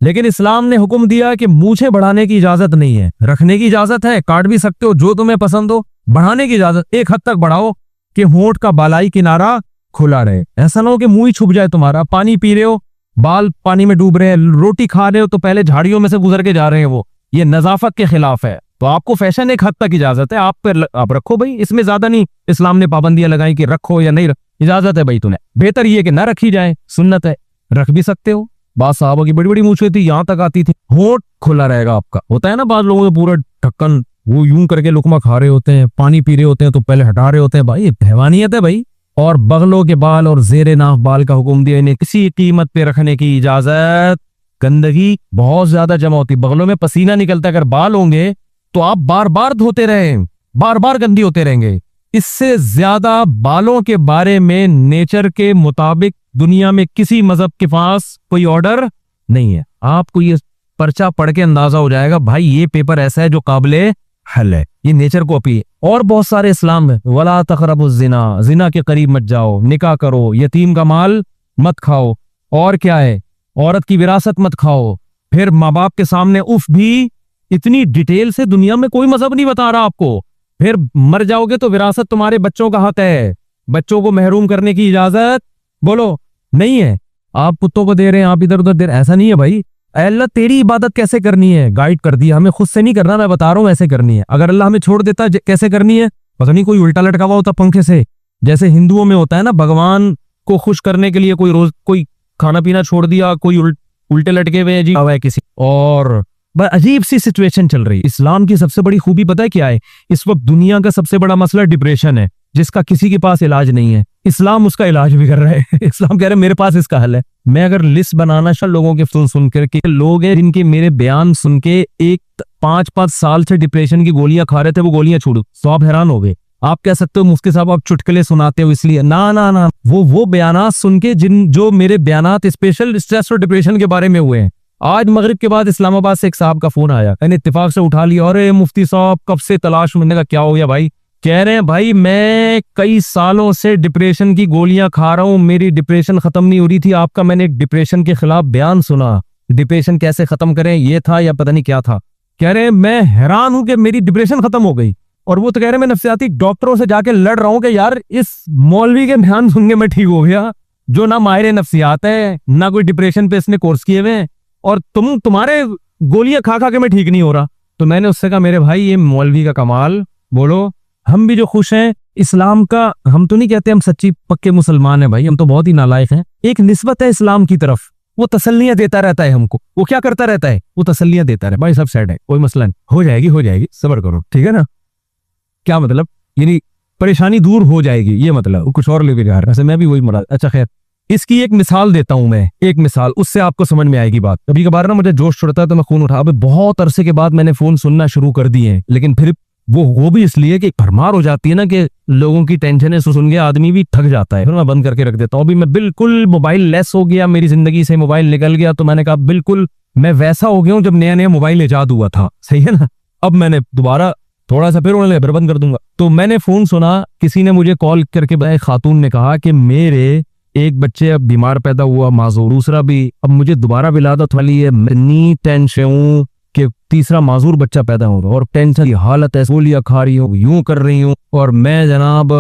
लेकिन इस्लाम ने हुक्म दिया कि मूछें बढ़ाने की इजाजत नहीं है, रखने की इजाजत है, काट भी सकते हो जो तुम्हें पसंद हो, बढ़ाने की इजाजत एक हद तक बढ़ाओ कि होंठ का बालाई किनारा खुला रहे, ऐसा ना हो कि मुंह ही छुप जाए तुम्हारा। पानी पी रहे हो, बाल पानी में डूब रहे हैं, रोटी खा रहे हो तो पहले झाड़ियों में से गुजर के जा रहे हैं, वो ये नजाफत के खिलाफ है। तो आपको फैशन एक हद तक इजाजत है, आप रखो भाई, इसमें ज्यादा नहीं इस्लाम ने पाबंदियां लगाई कि रखो या नहीं इजाजत है भाई तुम्हें, बेहतर ये कि ना रखी जाए, सुन्नत है, रख भी सकते हो। बात साहबा की बड़ी बड़ी मूछें थी, यहाँ तक आती थी, होंठ खुला रहेगा आपका। होता है ना बाद लोगों को पूरा ढक्कन, वो यूं करके लुकमा खा रहे होते हैं, पानी पी रहे होते हैं तो पहले हटा रहे होते हैं, भाई हैवानियत है भाई। और बगलों के बाल और जेरे नाफ बाल का हुक्म दिया, इन्हें किसी कीमत पे रखने की इजाजत। गंदगी बहुत ज्यादा जमा होती, बगलों में पसीना निकलता, अगर बाल होंगे तो आप बार बार धोते रहें, बार बार गंदी होते रहेंगे। इससे ज्यादा बालों के बारे में नेचर के मुताबिक दुनिया में किसी मजहब के पास कोई ऑर्डर नहीं है। आपको ये पर्चा पढ़ के अंदाजा हो जाएगा भाई ये पेपर ऐसा है जो काबिले हल है, ये नेचर को अपी। और बहुत सारे इस्लाम में, वला तक़रबुज़ ज़िना, जिना के करीब मत जाओ, निकाह करो, यतीम का माल मत खाओ, और क्या है, औरत की विरासत मत खाओ। फिर माँ बाप के सामने उफ भी इतनी डिटेल से दुनिया में कोई मजहब नहीं बता रहा आपको। फिर मर जाओगे तो विरासत तुम्हारे बच्चों का हक है, बच्चों को महरूम करने की इजाजत बोलो नहीं है, आप कुत्तों को दे रहे हैं, आप इधर उधर दे रहे हैं, ऐसा नहीं है भाई। अल्लाह तेरी इबादत कैसे करनी है गाइड कर दिया हमें, खुद से नहीं करना, मैं बता रहा हूं ऐसे करनी है। अगर अल्लाह हमें छोड़ देता कैसे करनी है, पता नहीं कोई उल्टा लटका हुआ होता पंखे से, जैसे हिंदुओं में होता है ना, भगवान को खुश करने के लिए कोई रोज कोई खाना पीना छोड़ दिया, कोई उल्टे लटके हुए जी हुआ है किसी, और अजीब सी सिचुएशन चल रही। इस्लाम की सबसे बड़ी खूबी पता है क्या है, इस वक्त दुनिया का सबसे बड़ा मसला डिप्रेशन है, जिसका किसी के पास इलाज नहीं है, इस्लाम उसका इलाज भी कर रहा है। इस्लाम कह रहे मेरे पास इसका हल है। मैं अगर लिस्ट बनाना शायद लोगों के सुन करके, लोग हैं जिनके मेरे बयान सुन के 5-5 साल से डिप्रेशन की गोलियां खा रहे थे, वो गोलियां छोड़ो, तो आप हैरान हो गए। आप कह सकते हो मुफ्ती साहब आप चुटकुले सुनाते हो इसलिए, ना ना ना, वो बयानात सुन के जो मेरे बयानात स्पेशल स्ट्रेस और डिप्रेशन के बारे में हुए हैं। आज मगरिब के बाद इस्लामाबाद से एक साहब का फोन आया, मैंने इत्तेफाक से उठा लिया, अरे मुफ्ती साहब कब से तलाश, मैंने कहा क्या हो गया भाई। कह रहे हैं भाई मैं कई सालों से डिप्रेशन की गोलियां खा रहा हूं, मेरी डिप्रेशन खत्म नहीं हो रही थी, आपका मैंने एक डिप्रेशन के खिलाफ बयान सुना, डिप्रेशन कैसे खत्म करें ये था या पता नहीं क्या था। कह रहे हैं मैं हैरान हूं कि मेरी डिप्रेशन खत्म हो गई, और वो तो कह रहे हैं मैं नफ्सियाती डॉक्टरों से जाके लड़ रहा हूं कि यार इस मौलवी के बयान सुन के मैं ठीक हो गया, जो ना माहिर नफ्सियात है ना कोई डिप्रेशन पे इसने कोर्स किए हुए, और तुम्हारे गोलियां खा खा के मैं ठीक नहीं हो रहा। तो मैंने उससे कहा मेरे भाई ये मौलवी का कमाल, बोलो हम भी जो खुश हैं इस्लाम का, हम तो नहीं कहते हम सच्ची पक्के मुसलमान हैं भाई, हम तो बहुत ही नालायक हैं। एक निस्बत है इस्लाम की तरफ, वो तसल्लियां देता रहता है हमको, वो क्या करता रहता है, वो तसल्लियां देता रहे, भाई सब सेट है, कोई मसला नहीं, हो जाएगी सब्र करो, ठीक है ना। क्या मतलब, यानी परेशानी दूर हो जाएगी, ये मतलब कुछ और लेके जा रहा है, मैं भी वही मुराद। अच्छा खैर, इसकी एक मिसाल देता हूं मैं, एक मिसाल, उससे आपको समझ में आएगी बात। कभी कभार ना मुझे जोश चढ़ता है तो मैं फोन उठा, अबे बहुत अरसे के बाद मैंने फोन सुनना शुरू कर दिए हैं, लेकिन फिर वो भी इसलिए कि भरमार हो जाती है ना कि लोगों की टेंशन सुन के आदमी भी थक जाता है, फिर मैं बंद करके रख देता हूँ। अभी मैं बिल्कुल मोबाइल लेस हो गया, मेरी जिंदगी से मोबाइल निकल गया, तो मैंने कहा बिल्कुल मैं वैसा हो गया हूँ जब नया नया मोबाइल ईजाद हुआ था, सही है ना। अब मैंने दोबारा थोड़ा सा फिर उन्होंने फिर बंद कर दूंगा। तो मैंने फोन सुना, किसी ने मुझे कॉल करके बताया, खातून ने कहा कि मेरे एक बच्चे अब बीमार पैदा हुआ, माजूर, दूसरा भी अब मुझे दोबारा विलादत वाली है, इतनी टेंशन हूँ कि तीसरा माजूर बच्चा पैदा होगा और टेंशन की हालत है, गोलियां खा रही हूँ, यूं कर रही हूँ, और मैं जनाब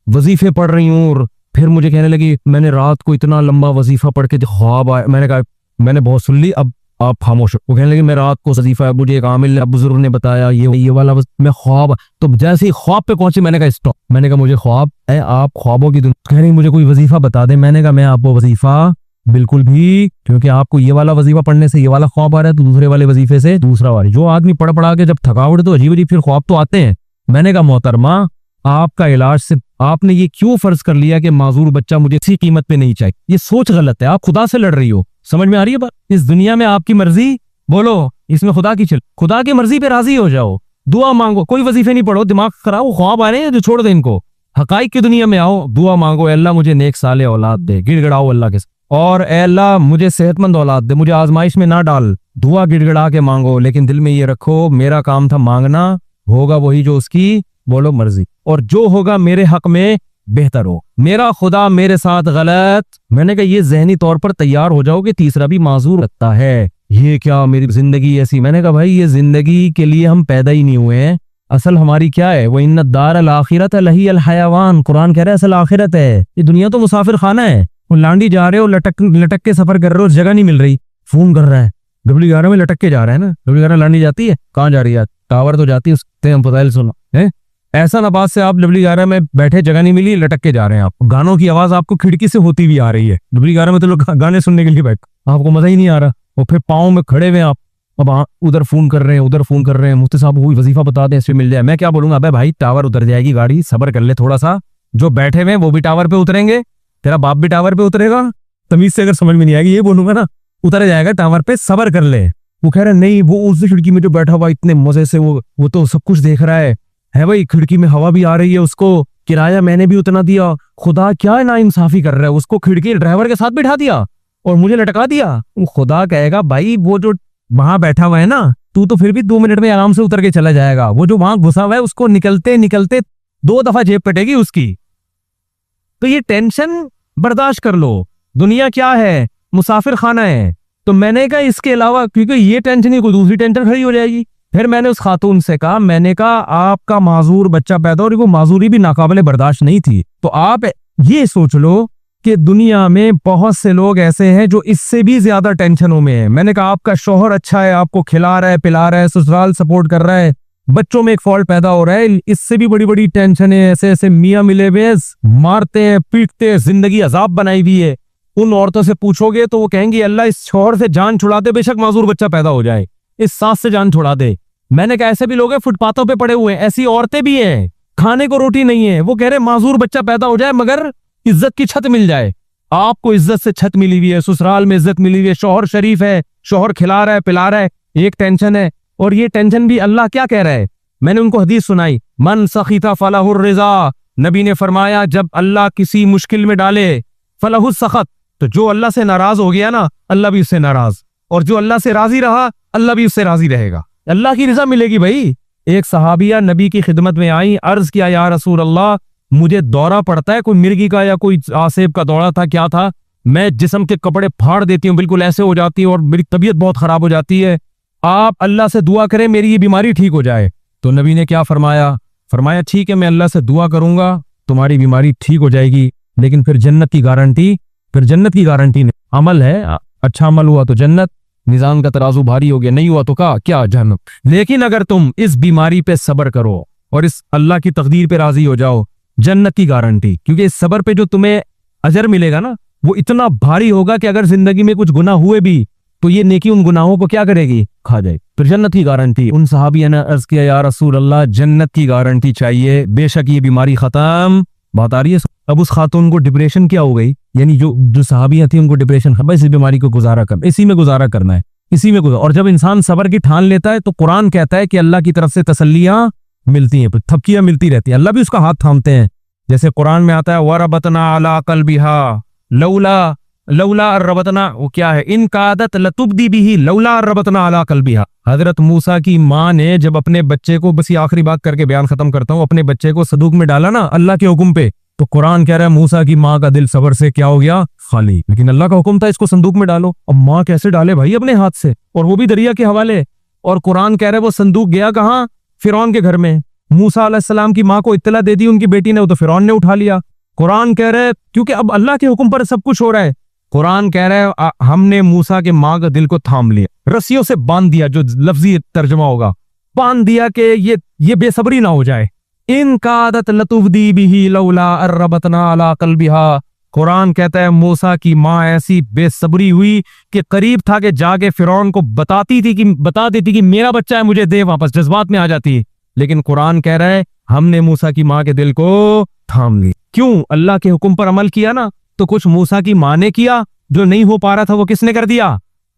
वजीफे पढ़ रही हूँ। और फिर मुझे कहने लगी मैंने रात को इतना लंबा वजीफा पढ़ के ख्वाब आया। मैंने कहा मैंने बहुत सुन ली, अब आप खामोश हो। वो कहने लगी मैं रात को वजीफा, मुझे एक आमिल ने, बुजुर्ग ने बताया ये वाला मैं ख्वाब, तो जैसे ही ख्वाब पे पहुंची मैंने कहा स्टॉप, मैंने कहा मुझे ख्वाब है, आप ख्वाबों की दुनिया, कह रही मुझे कोई वजीफा बता दे। मैंने कहा मैं आपको वजीफा बिल्कुल भी, क्योंकि आपको ये वाला वजीफा पढ़ने से ये वाला ख्वाब आ रहा है, तो दूसरे वाले वजीफे से दूसरा वाला, जो आदमी पढ़ पढ़ा के जब थकावट तो अजीब अजीब फिर ख्वाब तो आते हैं। मैंने कहा मोहतरमा आपका इलाज से आपने ये क्यों फर्ज कर लिया कि माजूर बच्चा मुझे किसी कीमत पे नहीं चाहिए, ये सोच गलत है, आप खुदा से लड़ रही हो। समझ में आ रही है बात? इस दुनिया में आपकी मर्जी बोलो, इसमें खुदा की चल, खुदा की मर्जी पे राजी हो जाओ, दुआ मांगो, कोई वजीफे नहीं पढ़ो, दिमाग खराब, ख्वाब आ रहे हैं जो छोड़ दे इनको, हकाइक की दुनिया में आओ, दुआ मांगो, अल्लाह मुझे नेक साले औलाद दे, गिड़गिड़ाओ अल्लाह के, और अल्लाह मुझे सेहतमंद औलाद दे, मुझे आजमाइश में ना डाल, दुआ गिड़गिड़ा के मांगो, लेकिन दिल में ये रखो मेरा काम था मांगना, होगा वही जो उसकी बोलो मर्जी, और जो होगा मेरे हक में बेहतर हो, मेरा खुदा मेरे साथ गलत। मैंने कहा ये जहनी तौर पर तैयार हो जाओ कि तीसरा भी माजूर लगता है, ये क्या मेरी जिंदगी ऐसी। मैंने कहा भाई ये जिंदगी के लिए हम पैदा ही नहीं हुए हैं, असल हमारी क्या है, वो इन्ना दार अल आखिरत लही अल हयावान, कुरान कह रहा है असल आखिरत है, ये दुनिया तो मुसाफिर खाना है। वो लांडी जा रहे हो, लटक के सफर कर रहे हो, जगह नहीं मिल रही, फोन कर रहा है, डब्ल्यू11 में लटक के जा रहा है ना, डब्ल्यू11 लांडी जाती है, कहाँ जा रही है, टावर तो जाती है, उससे हम पता सुनो है ऐसा नबाज से आप डब्ल्यू11 में बैठे, जगह नहीं मिली, लटक के जा रहे हैं आप, गानों की आवाज आपको खिड़की से होती भी आ रही है, डब्ल्यू11 में तो लोग गाने सुनने के लिए बैठ, आपको मजा ही नहीं आ रहा, और फिर पाँव में खड़े हुए आप, अब उधर फोन कर रहे हैं, उधर फोन कर रहे हैं, मुफ्ती साहब कोई वजीफा बता दें इसमें मिल जाए। मैं क्या बोलूंगा, अबे भाई टावर उतर जाएगी गाड़ी, सबर कर ले थोड़ा सा, जो बैठे हुए वो भी टावर पे उतरेंगे, तेरा बाप भी टावर पे उतरेगा, तमीज से अगर समझ में नहीं आएगी ये बोलूंगा ना, उतर जाएगा टावर पे, सबर कर ले। वो कह रहा है नहीं, वो उस खिड़की में जो बैठा हुआ इतने मजे से वो तो सब कुछ देख रहा है भाई, खिड़की में हवा भी आ रही है, उसको किराया मैंने भी उतना दिया, खुदा क्या ना इंसाफी कर रहा है, उसको खिड़की ड्राइवर के साथ बिठा दिया और मुझे लटका दिया। वो खुदा कहेगा भाई वो जो वहां बैठा हुआ है ना, तू तो फिर भी 2 मिनट में आराम से उतर के चला जाएगा, वो जो वहां घुसा हुआ है उसको निकलते निकलते 2 दफा जेब कटेगी उसकी। तो ये टेंशन बर्दाश्त कर लो, दुनिया क्या है, मुसाफिर खाना है। तो मैंने कहा इसके अलावा, क्योंकि ये टेंशन ही कोई दूसरी टेंशन खड़ी हो जाएगी। फिर मैंने उस खातून से कहा, मैंने कहा आपका माजूर बच्चा पैदा, और वो माजूरी भी नाकाबिले बर्दाश्त नहीं थी, तो आप ये सोच लो कि दुनिया में बहुत से लोग ऐसे हैं जो इससे भी ज्यादा टेंशनों में है। मैंने कहा आपका शौहर अच्छा है, आपको खिला रहा है, पिला रहा है, ससुराल सपोर्ट कर रहा है, बच्चों में एक फॉल्ट पैदा हो रहा है, इससे भी बड़ी बड़ी टेंशन है, ऐसे ऐसे मियाँ मिले हुए मारते हैं पीटते हैं, जिंदगी अजाब बनाई हुई है। उन औरतों से पूछोगे तो वो कहेंगी अल्लाह इस शौहर से जान छुड़ा दे, बेशक माजूर बच्चा पैदा हो जाए, इस सास से जान छुड़ा दे। मैंने कहा ऐसे भी लोग हैं फुटपाथों पे पड़े हुए हैं, ऐसी औरतें भी हैं, खाने को रोटी नहीं है, वो कह रहे माजूर बच्चा पैदा हो जाए मगर इज्जत की छत मिल जाए। आपको इज्जत से छत मिली हुई है, ससुराल में इज्जत मिली हुई है, शौहर शरीफ है, शौहर खिला रहा है पिला रहा है, एक टेंशन है। और ये टेंशन भी अल्लाह क्या कह रहा है, मैंने उनको हदीस सुनाई, मन सखीता फलाहुर रिजा, नबी ने फरमाया जब अल्लाह किसी मुश्किल में डाले फलाहुस सखत, तो जो अल्लाह से नाराज हो गया ना अल्लाह भी उससे नाराज, और जो अल्लाह से राजी रहा अल्लाह भी उससे राजी रहेगा, अल्लाह की रजा मिलेगी भाई। एक सहाबिया नबी की खिदमत में आई, अर्ज किया या रसूल अल्लाह मुझे दौरा पड़ता है, कोई मिर्गी का या कोई आसेब का दौरा था, क्या था, मैं जिस्म के कपड़े फाड़ देती हूँ, बिल्कुल ऐसे हो जाती है और मेरी तबीयत बहुत खराब हो जाती है, आप अल्लाह से दुआ करें मेरी ये बीमारी ठीक हो जाए। तो नबी ने क्या फरमाया, फरमाया ठीक है मैं अल्लाह से दुआ करूंगा तुम्हारी बीमारी ठीक हो जाएगी, लेकिन फिर जन्नत की गारंटी, फिर जन्नत की गारंटी नहीं, अमल है, अच्छा अमल हुआ तो जन्नत, निजाम का तराजू भारी हो गया, नहीं हुआ तो क्या जहन्नम। लेकिन अगर तुम इस बीमारी पे सब्र करो और इस अल्लाह की तकदीर पे राजी हो जाओ, जन्नत की गारंटी, क्योंकि इस सब्र पे जो तुम्हें अजर मिलेगा ना वो इतना भारी होगा कि अगर जिंदगी में कुछ गुनाह हुए भी तो ये नेकी उन गुनाहों को क्या करेगी, खा जाए, फिर जन्नत की गारंटी। उन सहाबिया ने अर्ज किया या रसूल अल्लाह जन्नत की गारंटी चाहिए, बेशक ये बीमारी खत्म। बात आ रही है। अब उस खातून को डिप्रेशन क्या हो गई, यानी जो सहाबियां थी उनको डिप्रेशन, इस बीमारी को गुजारा कर, इसी में गुजारा करना है, इसी में गुजारा। और जब इंसान सब्र की ठान लेता है तो कुरान कहता है कि अल्लाह की तरफ से तसल्लियां मिलती हैं, थपकियां मिलती रहती हैं, अल्लाह भी उसका हाथ थामते हैं। जैसे कुरान में आता है वरबतना अला कल्बिहा लौला लौला रबतना, वो क्या है, इन कादत लतुब्दी बिही लौला रबतना अला कल्बिहा। हजरत मूसा की माँ ने जब अपने बच्चे को, बस ये आखिरी बात करके बयान खत्म करता हूँ, अपने बच्चे को सदूक में डाला ना अल्लाह के हुक्म पे, तो कुरान कह रहा है मूसा की माँ का दिल सब्र से क्या हो गया, खाली। लेकिन अल्लाह का हुक्म था इसको संदूक में डालो। अब माँ कैसे डाले भाई अपने हाथ से, और वो भी दरिया के हवाले। और कुरान कह रहा है वो संदूक गया कहाँ, फिरौन के घर में। मूसा अलैहिस्सलाम की माँ को इत्तला दे दी उनकी बेटी ने, वो तो फिरौन ने उठा लिया। कुरान कह रहा है क्योंकि अब अल्लाह के हुक्म पर सब कुछ हो रहा है। कुरान कह रहा है हमने मूसा के माँ का दिल को थाम लिया, रस्सियों से बांध दिया, जो लफ्जी तर्जमा होगा, बांध दिया कि ये बेसब्री ना हो जाए। इन कादत लतुब्दी बिही लौला अर्रबतना अला कल्बिहा। कुरान कहता है मूसा की माँ ऐसी बेसब्री हुई कि करीब था कि जाके फिरौन को बता देती कि मेरा बच्चा है, मुझे दे वापस, जज्बात में आ जाती। लेकिन कुरान कह रहा है हमने मूसा की माँ के दिल को थाम ली। क्यों, अल्लाह के हुक्म पर अमल किया ना, तो कुछ मूसा की माँ ने किया, जो नहीं हो पा रहा था वो किसने कर दिया,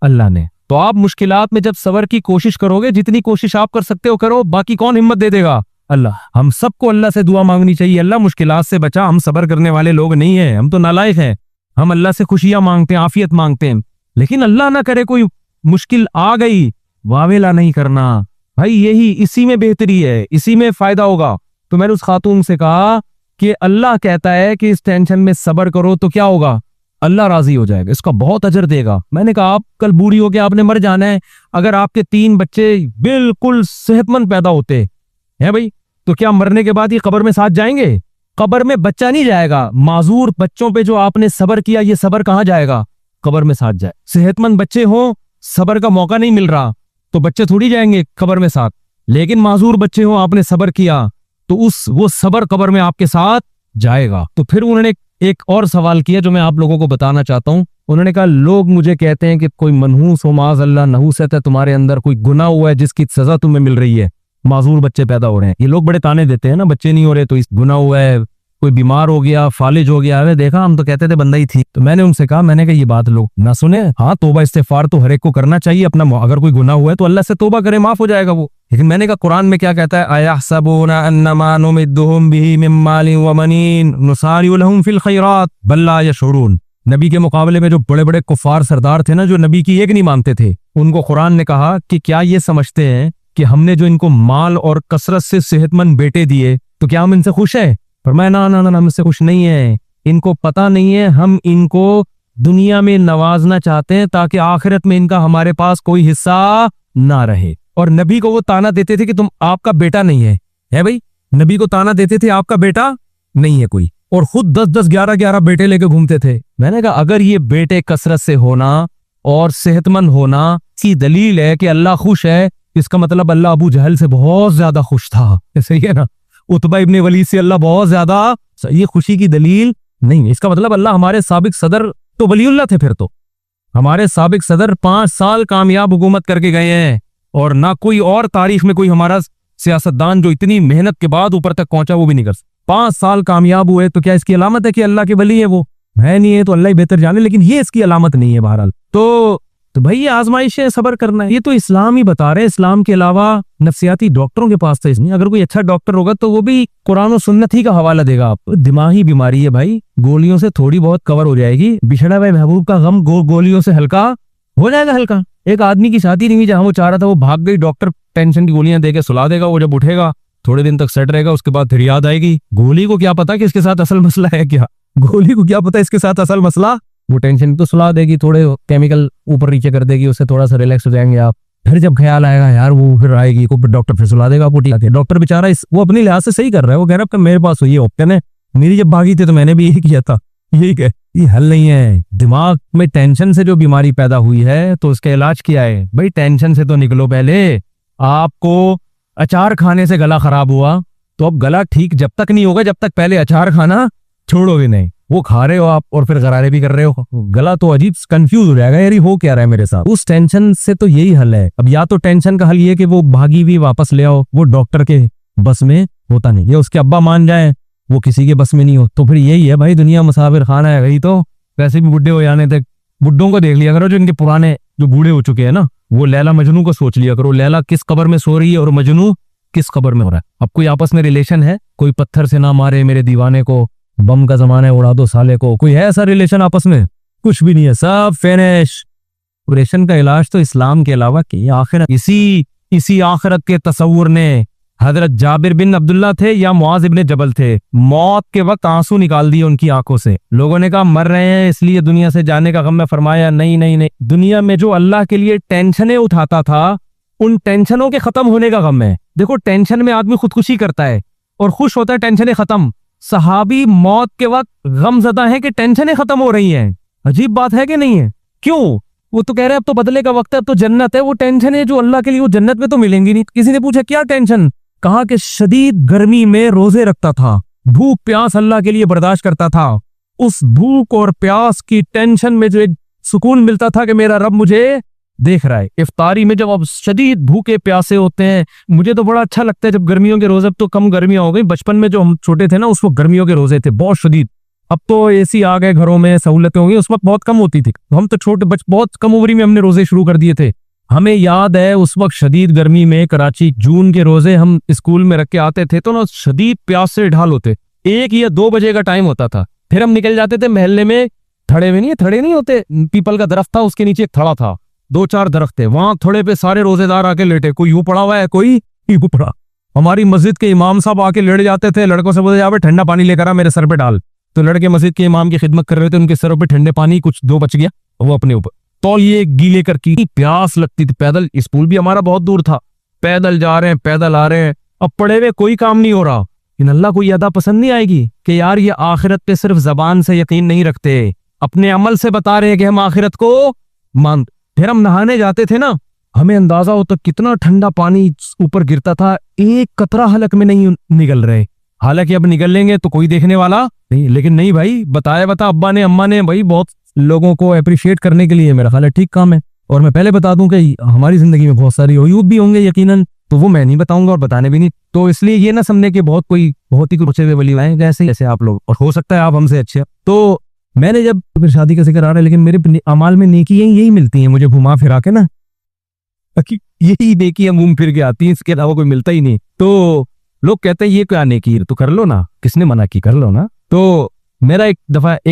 अल्लाह ने। तो आप मुश्किलात में जब सब्र की कोशिश करोगे, जितनी कोशिश आप कर सकते हो करो, बाकी कौन हिम्मत दे देगा, अल्लाह। हम सबको अल्लाह से दुआ मांगनी चाहिए, अल्लाह मुश्किलात से बचा। हम सब्र करने वाले लोग नहीं हैं, हम तो नालायक हैं। हम अल्लाह से खुशियां मांगते हैं, आफियत मांगते हैं, लेकिन अल्लाह ना करे कोई मुश्किल आ गई, वावेला नहीं करना भाई, यही इसी में बेहतरी है, इसी में फायदा होगा। तो मैंने उस खातून से कहा कि अल्लाह कहता है कि इस टेंशन में सब्र करो तो क्या होगा, अल्लाह राजी हो जाएगा, इसका बहुत अजर देगा। मैंने कहा आप कल बूढ़ी हो के आपने मर जाना है, अगर आपके 3 बच्चे बिल्कुल सेहतमंद पैदा होते हैं भाई, तो क्या मरने के बाद ये कब्र में साथ जाएंगे? कब्र में बच्चा नहीं जाएगा। माजूर बच्चों पे जो आपने सब्र किया, ये सब्र कहाँ जाएगा, कब्र में साथ जाए। सेहतमंद बच्चे हो, सब्र का मौका नहीं मिल रहा, तो बच्चे थोड़ी जाएंगे कब्र में साथ। लेकिन माजूर बच्चे हो, आपने सब्र किया, तो वो सब्र कब्र में आपके साथ जाएगा। तो फिर उन्होंने एक और सवाल किया जो मैं आप लोगों को बताना चाहता हूं। उन्होंने कहा लोग मुझे कहते हैं कि कोई मनहूस हो, माज अल्लाह नहूसत है तुम्हारे अंदर, कोई गुनाह हुआ है जिसकी सजा तुम्हें मिल रही है, माजूर बच्चे पैदा हो रहे हैं। ये लोग बड़े ताने देते हैं ना, बच्चे नहीं हो रहे तो इस गुनाह हुआ है, कोई बीमार हो गया, फालिज हो गया। अरे देखा, हम तो कहते थे बंदा ही थी। तो मैंने उनसे कहा, मैंने कहा ये बात लोग ना सुने। हाँ, तौबा इस्तिगफार तो हर एक को करना चाहिए अपना, अगर कोई गुनाह हुआ है तो अल्लाह से तौबा करे, माफ हो जाएगा वो। लेकिन मैंने कहा कुरान में क्या कहता है, अयहसबूना अन्नमा नुमिद्दुहुम बिही मिन मालिन व बनीन नुसारिउ लहुम फिल खैरात बल ला यशऊरून। नबी के मुकाबले में जो बड़े बड़े कुफार सरदार थे ना, जो नबी की एक नहीं मानते थे, उनको कुरान ने कहा कि क्या ये समझते हैं कि हमने जो इनको माल और कसरत से सेहतमंद बेटे दिए तो क्या हम इनसे खुश हैं? फरमाया ना ना ना, हम इससे खुश नहीं है। इनको पता नहीं है हम इनको दुनिया में नवाजना चाहते हैं ताकि आखिरत में इनका हमारे पास कोई हिस्सा ना रहे। और नबी को वो ताना देते थे कि तुम, आपका बेटा नहीं है भाई, नबी को ताना देते थे आपका बेटा नहीं है कोई, और खुद 10-10, 11-11 बेटे लेके घूमते थे। मैंने कहा अगर ये बेटे कसरत से होना और सेहतमंद होना की दलील है कि अल्लाह खुश है, इसका मतलब अल्लाह अबू जहल से बहुत ज्यादा खुश था। सही है ना? उतबा इब्ने वलीद से अल्लाह बहुत ज्यादा, ये खुशी की दलील नहीं है। इसका मतलब अल्लाह, हमारे साबिक सदर तो वलीउल्लाह थे, फिर तो हमारे साबिक सदर 5 साल कामयाब हुकूमत करके गए हैं, और ना कोई और तारीख में कोई हमारा सियासतदान जो इतनी मेहनत के बाद ऊपर तक पहुंचा वो भी नहीं कर सकता। 5 साल कामयाब हुए तो क्या इसकी अलामत है कि अल्लाह के वली है? वो है नहीं है तो अल्लाह ही बेहतर जाने, लेकिन ये इसकी अलामत नहीं है। बहरहाल तो भाई ये आजमाइश है, सब्र करना है। ये तो इस्लाम ही बता रहे हैं, इस्लाम के अलावा नफ्सियाती डॉक्टरों के पास तो इसमें, अगर कोई अच्छा डॉक्टर होगा तो वो भी कुरान और सुन्नत ही का हवाला देगा आपको। दिमागी बीमारी है भाई, गोलियों से थोड़ी बहुत कवर हो जाएगी। बिछड़ा हुआ महबूब का गम गोलियों से हल्का हो जाएगा, हल्का। एक आदमी की शादी नहीं हुई जहां वो चाह रहा था, वो भाग गई, डॉक्टर टेंशन की गोलियां देके सुला देगा। वो जब उठेगा थोड़े दिन तक सेट रहेगा, उसके बाद फिर याद आएगी। गोली को क्या पता कि इसके साथ असल मसला है क्या, गोली को क्या पता इसके साथ असल मसला। वो टेंशन तो सुला देगी, थोड़े केमिकल ऊपर नीचे कर देगी, उससे थोड़ा सा रिलैक्स हो जाएंगे आप। फिर जब ख्याल आएगा यार, वो फिर आएगी, डॉक्टर फिर सुला देगा आपको। ठीक है, डॉक्टर बेचारा वो अपने लिहाज से सही कर रहा है, वो कह रहा है मेरे पास ये ऑप्शन है, मेरी जब भागी थी तो मैंने भी यही किया था। यही है, ये हल नहीं है। दिमाग में टेंशन से जो बीमारी पैदा हुई है तो उसका इलाज क्या है भाई? टेंशन से तो निकलो। पहले आपको अचार खाने से गला खराब हुआ, तो अब गला ठीक जब तक नहीं होगा जब तक पहले अचार खाना छोड़ोगे नहीं। वो खा रहे हो आप और फिर गरारे भी कर रहे हो, गला तो अजीब कंफ्यूज हो जाएगा यार, ये हो क्या रहा है मेरे साथ। उस टेंशन से तो यही हल है। अब या तो टेंशन का हल ये कि वो भागी हुई वापस ले आओ, वो डॉक्टर के बस में होता नहीं, ये उसके अब्बा मान जाए, वो किसी के बस में नहीं हो। तो फिर यही है भाई, दुनिया मुसाफिर खाना है गई, तो वैसे भी बुढ़े हो जाने तक बुड्ढों को देख लिया करो, जो इनके पुराने जो बूढ़े हो चुके हैं ना, वो लैला मजनू को सोच लिया करो, लैला किस कब्र में सो रही है और मजनू किस कब्र में हो रहा है। अब कोई आपस में रिलेशन है, कोई पत्थर से ना मारे मेरे दीवाने को, बम का जमाना है उड़ा दो साले को, कोई है ऐसा रिलेशन आपस में? कुछ भी नहीं है, सब फिनिश। ऑपरेशन का इलाज तो इस्लाम के अलावा की आखिरत, इसी आखिरत के तस्वुर ने हजरत जाबिर बिन अब्दुल्ला थे या मुआज इब्ने जबल थे, मौत के वक्त आंसू निकाल दिए उनकी आंखों से। लोगों ने कहा मर रहे हैं इसलिए दुनिया से जाने का गम में, फरमाया नहीं नहीं नहीं, दुनिया में जो अल्लाह के लिए टेंशनें उठाता था, उन टेंशनों के खत्म होने का गम है। देखो टेंशन में आदमी खुदकुशी करता है और खुश होता है टेंशनें खत्म। सहाबी मौत के वक्त गमज़दा है कि टेंशनें खत्म हो रही हैं। अजीब बात है कि नहीं है? क्यों? वो तो कह रहे हैं अब तो बदले का वक्त है, अब तो जन्नत है। वो टेंशन है जो अल्लाह के लिए, वो जन्नत में तो मिलेंगी नहीं। किसी ने पूछा क्या टेंशन? कहा कि शदीद गर्मी में रोजे रखता था, भूख प्यास अल्लाह के लिए बर्दाश्त करता था। उस भूख और प्यास की टेंशन में जो एक सुकून मिलता था कि मेरा रब मुझे देख रहा है। इफ्तारी में जब आप शदीद भूखे प्यासे होते हैं, मुझे तो बड़ा अच्छा लगता है जब गर्मियों के रोजे, अब तो कम गर्मियां हो गई, बचपन में जो हम छोटे थे ना उस वक्त गर्मियों के रोजे थे बहुत शदीद। अब तो एसी आ गए घरों में, सहूलतें हो गई, उस वक्त बहुत कम होती थी। हम तो छोटे बहुत कम उम्र में हमने रोजे शुरू कर दिए थे। हमें याद है उस वक्त शदीद गर्मी में कराची जून के रोजे हम स्कूल में रख के आते थे तो ना शदीद प्यास से ढाल होते। 1 या 2 बजे का टाइम होता था, फिर हम निकल जाते थे मोहल्ले में, थड़े नहीं होते, पीपल का दरख्त था, उसके नीचे एक थड़ा था, 2-4 दरख्त थे, वहां थोड़े पे सारे रोजेदार आके लेटे, कोई यूं पड़ा हुआ है, कोई यूं पड़ा। हमारी मस्जिद के इमाम साहब आके लेट जाते थे, लड़कों से बोलते जावे ठंडा पानी लेकर आ मेरे सर पे डाल। तो लड़के मस्जिद के इमाम की खिदमत कर रहे थे, उनके सरों पे ठंडे पानी कुछ 2 बच गया, वो अपने ऊपर तौलिए गीले कर की प्यास लगती थी। पैदल, स्कूल भी हमारा बहुत दूर था, पैदल जा रहे हैं पैदल आ रहे हैं। अब पढ़े हुए कोई काम नहीं हो रहा। इन अल्लाह को यह अदा पसंद नहीं आएगी कि यार ये आखिरत पे सिर्फ जबान से यकीन नहीं रखते, अपने अमल से बता रहे हैं कि हम आखिरत को मान। फिर हम नहाने जाते थे ना, हमें अंदाजा होता कितना ठंडा पानी ऊपर गिरता था, एक कतरा हलक में नहीं निकल रहे। हालांकि अब निकल लेंगे तो कोई देखने वाला नहीं, लेकिन नहीं भाई, बता अब्बा ने अम्मा ने, भाई बहुत लोगों को अप्रिशिएट करने के लिए मेरा ख्याल है ठीक काम है। और मैं पहले बता दूं कि हमारी जिंदगी में बहुत सारे अयूब भी होंगे यकीनन, तो वो मैं नहीं बताऊंगा और बताने भी नहीं। तो इसलिए ये ना समझने के बहुत ही कुछ हुए वली आए जैसे आप लोग, और हो सकता है आप हमसे अच्छे। तो मैंने जब फिर शादी का जिक्र आ रहा है, लेकिन मेरे अमाल में नेकी यही मिलती है मुझे घुमा फिरा के ना, यही नेकियां घूम फिर के आती है, इसके अलावा कोई मिलता ही नहीं। तो लोग कहते हैं ये क्या नेकी है, तो कर लो ना, किसने मना की, कर लो ना। तो मेरा एक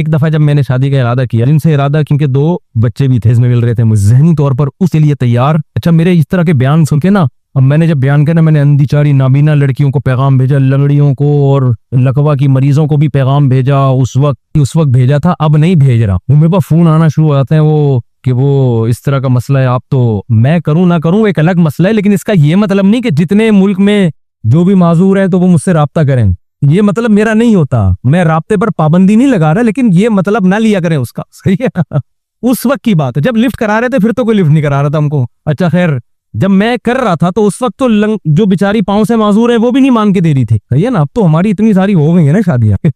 दफा जब मैंने शादी का इरादा किया, जिनसे इरादा क्योंकि 2 बच्चे भी थे, इसमें मिल रहे थे, मुझे जहनी तौर पर उसके लिए तैयार। अच्छा, मेरे इस तरह के बयान सुन के ना, अब मैंने जब बयान किया ना, मैंने अंधिचारी नाबीना लड़कियों को पैगाम भेजा, लंगड़ियों को और लकवा की मरीजों को भी पैगाम भेजा, उस वक्त भेजा था, अब नहीं भेज रहा। वो मेरे पास फोन आना शुरू हो जाते हैं वो इस तरह का मसला है। आप तो, मैं करूं ना करूं एक अलग मसला है, लेकिन इसका ये मतलब नहीं कि जितने मुल्क में जो भी माजूर है तो वो मुझसे राब्ता करें, ये मतलब मेरा नहीं होता। मैं राब्ते पर पाबंदी नहीं लगा रहा, लेकिन ये मतलब ना लिया करें उसका, सही है। उस वक्त की बात है जब लिफ्ट करा रहे थे, फिर तो कोई लिफ्ट नहीं करा रहा था हमको। अच्छा खैर, जब मैं कर रहा था तो उस वक्त तो जो बेचारी पांव से माजूर है वो भी नहीं मान के दे रही थी, सही है ना। अब तो हमारी इतनी सारी हो गई है ना शादियां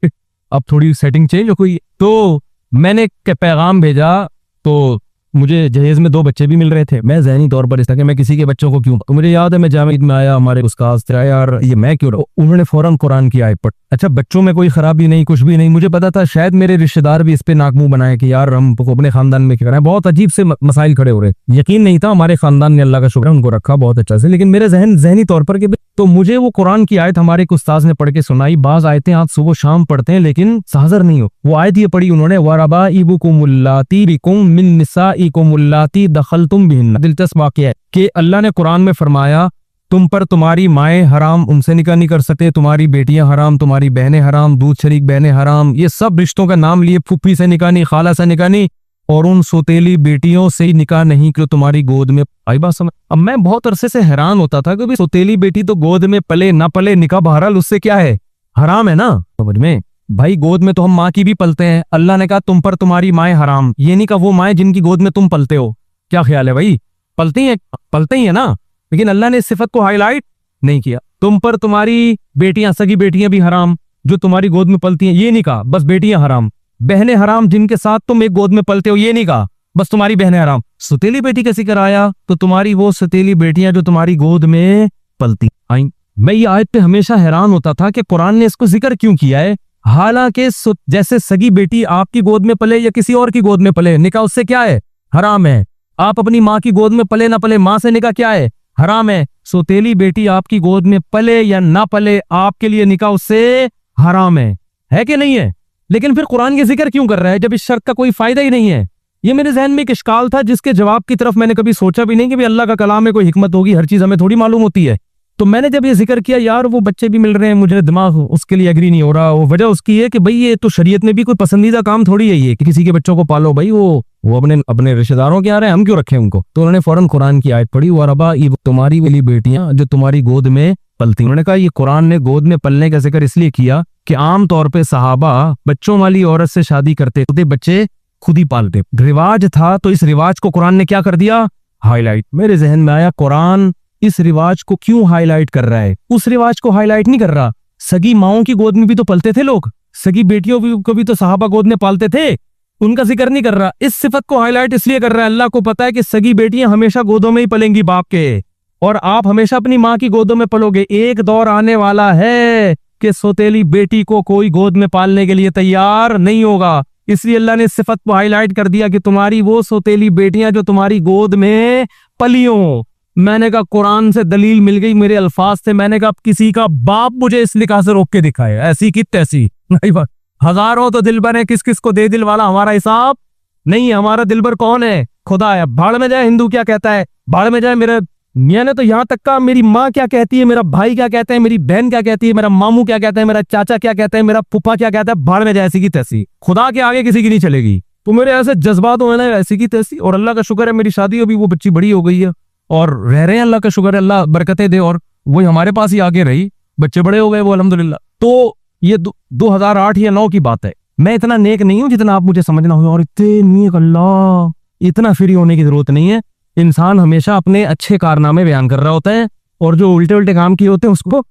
अब थोड़ी सेटिंग चेंज हो गई। तो मैंने पैगाम भेजा, तो मुझे जहेज में 2 बच्चे भी मिल रहे थे। मैं ज़हनी तौर पर इस तरह कि मैं किसी के बच्चों को क्यों, तो मुझे याद है मैं जामिया में आया, हमारे उस्ताद थे, यार ये मैं क्यों, उन्होंने फौरन कुरान की आयत पढ़ी। अच्छा, बच्चों में कोई खराबी नहीं, कुछ भी नहीं। मुझे पता था शायद मेरे रिश्तेदार भी इस पे नाक मुंह बनाए कि यार हम अपने खानदान में क्या करें, बहुत अजीब से मसाइल खड़े हो रहे। यकीन नहीं था, हमारे खानदान ने अल्लाह का शुक्र है उनको रखा बहुत अच्छा से, लेकिन मेरे जहनी तौर पर तो मुझे वो कुरान की आयत हमारे उस्ताद ने पढ़ के सुनाई। बाज आयतें आप सुबह शाम पढ़ते हैं लेकिन हाजिर नहीं हो। वो आयत ये पढ़ी उन्होंने, वरबाइबुकुमुल्लाती बिकुम मिन निसाइकुमुल्लाती दखलतुम बिहिन्ना। दिलचस्प वाक़या है कि अल्लाह ने कुरान में फरमाया तुम पर तुम्हारी माएँ हराम, उनसे निकाह नहीं कर सकते, तुम्हारी बेटियां हराम, तुम्हारी बहनें हराम, दूध शरीक बहनें हराम, ये सब रिश्तों का नाम लिए, फुफ्फी से निकाह नहीं, खाला से निकाह नहीं, और उन सोतेली बेटियों से ही निकाह नहीं कि तुम्हारी गोद में। आई बात समझ। अब मैं बहुत अरसे से हैरान होता था कि सोतेली बेटी तो गोद में पले ना पले, निकाह बहरहाल उससे क्या है, हराम है ना, समझ में भाई। गोद में तो हम माँ की भी पलते हैं, अल्लाह ने कहा तुम पर तुम्हारी माएँ हराम, ये नहीं कहा वो माएँ जिनकी गोद में तुम पलते हो। क्या ख्याल है भाई, पलते ही है ना, लेकिन अल्लाह ने इस सिफत को हाईलाइट नहीं किया। तुम पर तुम्हारी बेटियां, सगी बेटियां भी हराम जो तुम्हारी गोद में पलती हैं, ये नहीं कहा बस बेटियां हराम। बहनें हराम जिनके साथ तुम एक गोद में पलते हो, ये नहीं कहा बस तुम्हारी बहनें हराम। सतीली बेटी कैसे कराया? तो तुम्हारी वो सतीली बेटियां जो तुम्हारी गोद में पलती आई। मैं ये आयत पे हमेशा हैरान होता था कि कुरान ने इसको जिक्र क्यों किया है। हालांकि जैसे सगी बेटी आपकी गोद में पले या किसी और की गोद में पले, निकाह उससे क्या है? हराम है। आप अपनी माँ की गोद में पले ना पले, माँ से निकाह क्या है? हराम है। सौतेली बेटी आपकी गोद में पले या ना पले, आपके लिए निकाह उससे हराम है कि नहीं है? लेकिन फिर कुरान ये जिक्र क्यों कर रहा है जब इस शर्त का कोई फायदा ही नहीं है? ये मेरे जहन में एक इश्काल था जिसके जवाब की तरफ मैंने कभी सोचा भी नहीं कि भाई अल्लाह का कलाम में कोई हिकमत होगी, हर चीज हमें थोड़ी मालूम होती है। तो मैंने जब ये जिक्र किया, यार वो बच्चे भी मिल रहे हैं, मुझे दिमाग उसके लिए एग्री नहीं हो रहा। वो वजह उसकी है कि भाई ये तो शरीयत में भी कोई पसंदीदा काम थोड़ी है ये कि किसी के बच्चों को पालो, भाई वो अपने रिश्तेदारों के आ रहे हैं, हम क्यों रखें उनको। तो उन्होंने फौरन कुरान की आयत पढ़ी, वरबा तुम्हारी वाली बेटियां जो तुम्हारी गोद में पलती। उन्होंने कहा ये कुरान ने गोद में पलने का जिक्र इसलिए किया कि आमतौर पर सहाबा बच्चों वाली औरत से शादी करते थे, बच्चे खुद ही पालते, रिवाज था। तो इस रिवाज को कुरान ने क्या कर दिया? हाईलाइट। मेरे जहन में आया कुरान इस रिवाज को क्यों हाईलाइट कर रहा है? उस रिवाज को हाईलाइट नहीं कर रहा। सगी माओं की गोद में भी तो पलते थे लोग, सगी बेटियों को भी तो सहाबा गोद में पालते थे, उनका जिक्र नहीं कर रहा। इस सिफत को हाईलाइट इसलिए कर रहा है, अल्लाह को पता है कि सगी बेटियां हमेशा गोदों में ही पलेंगी बाप के, और आप हमेशा अपनी माँ की गोदों में पलोगे। एक दौर आने वाला है कि सौतेली बेटी को कोई गोद में पालने के लिए तैयार नहीं होगा, इसलिए अल्लाह ने इस सिफत को हाईलाइट कर दिया कि तुम्हारी वो सौतेली बेटियां जो तुम्हारी गोद में पलियों। मैंने कहा कुरान से दलील मिल गई, मेरे अल्फाज से। मैंने कहा किसी का बाप मुझे इस निकाह से रोक के दिखाए, ऐसी की तैसी नहीं बात। हजारों तो दिलबर है, किस किस को दे दिल वाला, हमारा हिसाब नहीं है। हमारा दिलबर कौन है? खुदा है। भाड़ में जाए हिंदू क्या कहता है, भाड़ में जाए मेरे मियां ने तो यहाँ तक का मेरी माँ क्या कहती है, मेरा भाई क्या कहता है, मेरी बहन क्या कहती है, मेरा मामू क्या कहता है, मेरा चाचा क्या कहता है, मेरा फूफा क्या कहता है, भाड़ में जाए ऐसी की तैसी। खुदा के आगे किसी की नहीं चलेगी। तो मेरे ऐसे जज्बात हो ना ऐसी की तैसी। और अल्लाह का शुक्र है मेरी शादी अभी वो बच्ची बड़ी हो गई है और रह रहे हैं, अल्लाह का शुक्र है, अल्लाह बरकतें दे। और वही हमारे पास ही आगे रही, बच्चे बड़े हो गए वो अल्हम्दुलिल्लाह। तो ये 2008 या 9 की बात है। मैं इतना नेक नहीं हूं जितना आप मुझे समझना हो, और इतने नेक अल्लाह, इतना फ्री होने की जरूरत नहीं है। इंसान हमेशा अपने अच्छे कारनामे बयान कर रहा होता है, और जो उल्टे उल्टे काम किए होते हैं उसको।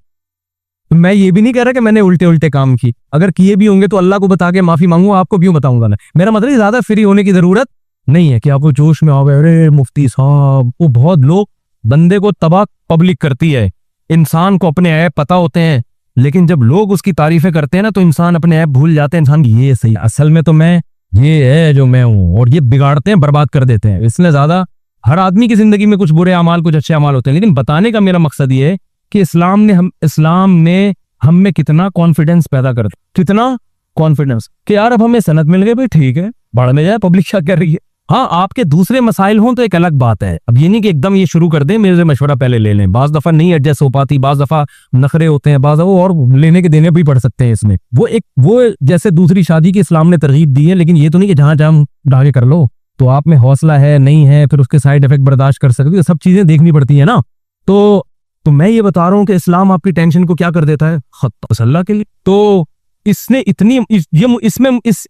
मैं ये भी नहीं कह रहा कि मैंने उल्टे उल्टे काम की, अगर किए भी होंगे तो अल्लाह को बता के माफी मांगू, आपको क्यों बताऊंगा मैं। मेरा मतलब ज्यादा फ्री होने की जरूरत नहीं है कि आप वो जोश में आओ, अरे मुफ्ती साहब। वो बहुत लोग बंदे को तबाह पब्लिक करती है। इंसान को अपने ऐप पता होते हैं, लेकिन जब लोग उसकी तारीफें करते हैं ना तो इंसान अपने ऐप भूल जाते हैं। इंसान की ये सही, असल में तो मैं ये है जो मैं हूं, और ये बिगाड़ते हैं, बर्बाद कर देते हैं। इसलिए ज्यादा हर आदमी की जिंदगी में कुछ बुरे अमाल कुछ अच्छे अमाल होते हैं, लेकिन बताने का मेरा मकसद ये है कि इस्लाम ने हम में कितना कॉन्फिडेंस पैदा कर, कितना कॉन्फिडेंस कि यार अब हमें सनद मिल गई, भाई ठीक है, भाड़ में जाए, पब्लिक क्या कर रही है। हाँ, आपके दूसरे मसाइल हों तो एक अलग बात है। अब ये नहीं कि एकदम ये शुरू कर दें, मेरे से मशवरा पहले ले लें। बाज दफा नहीं एडजस्ट हो पाती, बाज दफा नखरे होते हैं, बाज वो और लेने के देने भी पड़ सकते हैं इसमें। वो जैसे दूसरी शादी की इस्लाम ने तरगीब दी है, लेकिन ये तो नहीं कि जहां जहां ढागे कर लो, तो आप में हौसला है नहीं है, फिर उसके साइड इफेक्ट बर्दाश्त कर सकते हो, सब चीजें देखनी पड़ती है ना। तो मैं ये बता रहा हूँ कि इस्लाम आपकी टेंशन को क्या कर देता है, अल्लाह के लिए। तो इसने इतनी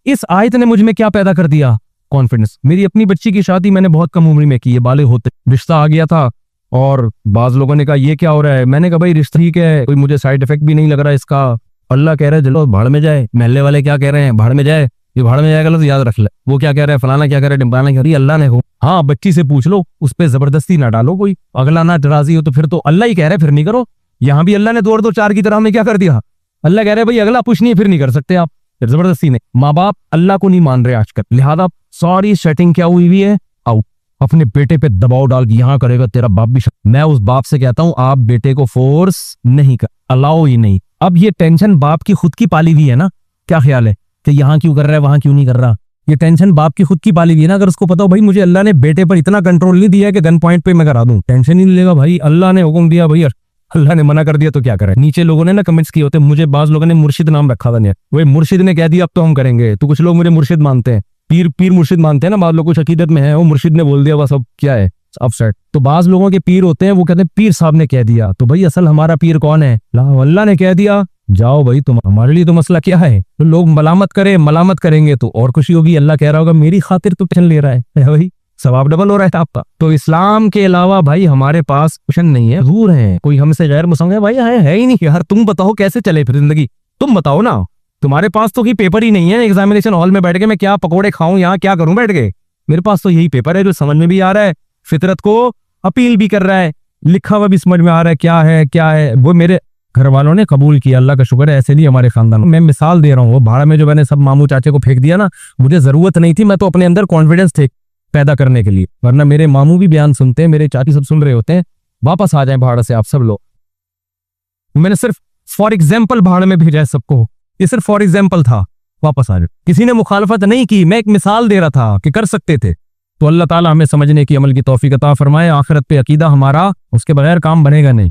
इस आयत ने मुझ में क्या पैदा कर दिया, कॉन्फिडेंस। मेरी अपनी बच्ची की शादी मैंने बहुत कम उम्र में की है, बाले होते रिश्ता आ गया था, और बाज लोगों ने कहा ये क्या हो रहा है। मैंने कहा भाई रिश्ता ठीक है, कोई मुझे साइड इफेक्ट भी नहीं लग रहा इसका। अल्लाह कह रहा है चलो भाड़ में जाए, महल्ले वाले क्या कह रहे हैं भाड़ में जाए, ये भाड़ में जाएगा तो याद रख ले, वो क्या कह रहा है, फलाना क्या कह रहा है, डिम्बाना कह रही है, अल्लाह ने हो। हाँ, बच्ची से पूछ लो, उस पर जबरदस्ती ना डालो, कोई अगला ना राजी हो तो फिर तो अल्लाह ही कह रहा है, फिर नहीं करो। यहाँ भी अल्लाह ने 2 और 2 4 की तरह में क्या कर दिया, अल्लाह कह रहे हैं भाई अगला पुश नहीं, फिर नहीं कर सकते आप, जबरदस्ती ने। माँ बाप अल्लाह को नहीं मान रहे आजकल, लिहाजा सारी सेटिंग क्या हुई है, आउट। अपने बेटे पे दबाव डाल के यहाँ करेगा तेरा बाप भी। मैं उस बाप से कहता हूँ आप बेटे को फोर्स नहीं कर, अलाओ ही नहीं। अब ये टेंशन बाप की खुद की पाली हुई है ना, क्या ख्याल है कि यहाँ क्यों कर रहा है वहां क्यों नहीं कर रहा, ये टेंशन बाप की खुद की पाली हुई है ना। अगर उसको पता हो भाई मुझे अल्लाह ने बेटे पर इतना कंट्रोल नहीं दिया है कि गन पॉइंट पे मैं करा दूं, टेंशन ही नहीं लेगा भाई। अल्लाह ने हुक्म दिया भाई, अल्लाह ने मना कर दिया तो क्या करे। नीचे लोगों ने ना कमेंट्स किए होते, मुझे बाज लोगों ने मुर्शिद नाम रखा था, नहीं वही मुर्शिद ने कह दिया अब तो हम करेंगे। तो कुछ लोग मुझे मुर्शिद मानते हैं, पीर मुर्शिद मानते हैं ना, बाद लोग कुछ अकीदत में है, वो मुर्शिद ने बोल दिया बस अब क्या है अपसेट। तो बाज लोगों के पीर होते हैं, वो कहते हैं पीर साहब ने कह दिया, तो भाई असल हमारा पीर कौन है, अल्लाह ने कह दिया, जाओ भाई तुम, हमारे लिए तो मसला क्या है। तो लोग मलामत करेंगे तो और खुशी होगी, अल्लाह कह रहा होगा मेरी खातिर तो टेंशन ले रहा है भाई, सवाब डबल हो रहा है आपका। तो इस्लाम के अलावा भाई हमारे पास क्वेश्चन नहीं है, दूर है, कोई हमसे गैर मुसलमान है भाई है ही नहीं यार। तुम बताओ कैसे चले फिर जिंदगी, तुम बताओ ना, तुम्हारे पास तो ही पेपर ही नहीं है, एग्जामिनेशन हॉल में बैठ के मैं क्या पकोड़े खाऊं, यहाँ क्या करूं बैठ के। मेरे पास तो यही पेपर है जो समझ में भी आ रहा है, फितरत को अपील भी कर रहा है, लिखा हुआ भी समझ में आ रहा है क्या है। वो मेरे घर वालों ने कबूल किया, अल्लाह का शुक्र है। ऐसे नहीं हमारे खानदान में। मैं मिसाल दे रहा हूँ, वो भाड़ा में जो मैंने सब मामू चाचे को फेंक दिया ना, मुझे जरूरत नहीं थी, मैं तो अपने अंदर कॉन्फिडेंस थे पैदा करने के लिए। वरना मेरे मामू भी बयान सुनते हैं, मेरे चाची सब सुन रहे होते हैं, वापस आ जाए भाड़ा से आप सब लोग। मैंने सिर्फ फॉर एग्जाम्पल भाड़ में भेजा है सबको, ये सिर्फ फॉर एग्जाम्पल था, वापस आ जाए। किसी ने मुखालफत नहीं की, मैं एक मिसाल दे रहा था कि कर सकते थे। तो अल्लाह ताला हमें समझने की, अमल की तौफीक अता फरमाए। आखिरत पे अकीदा हमारा, उसके बगैर काम बनेगा नहीं।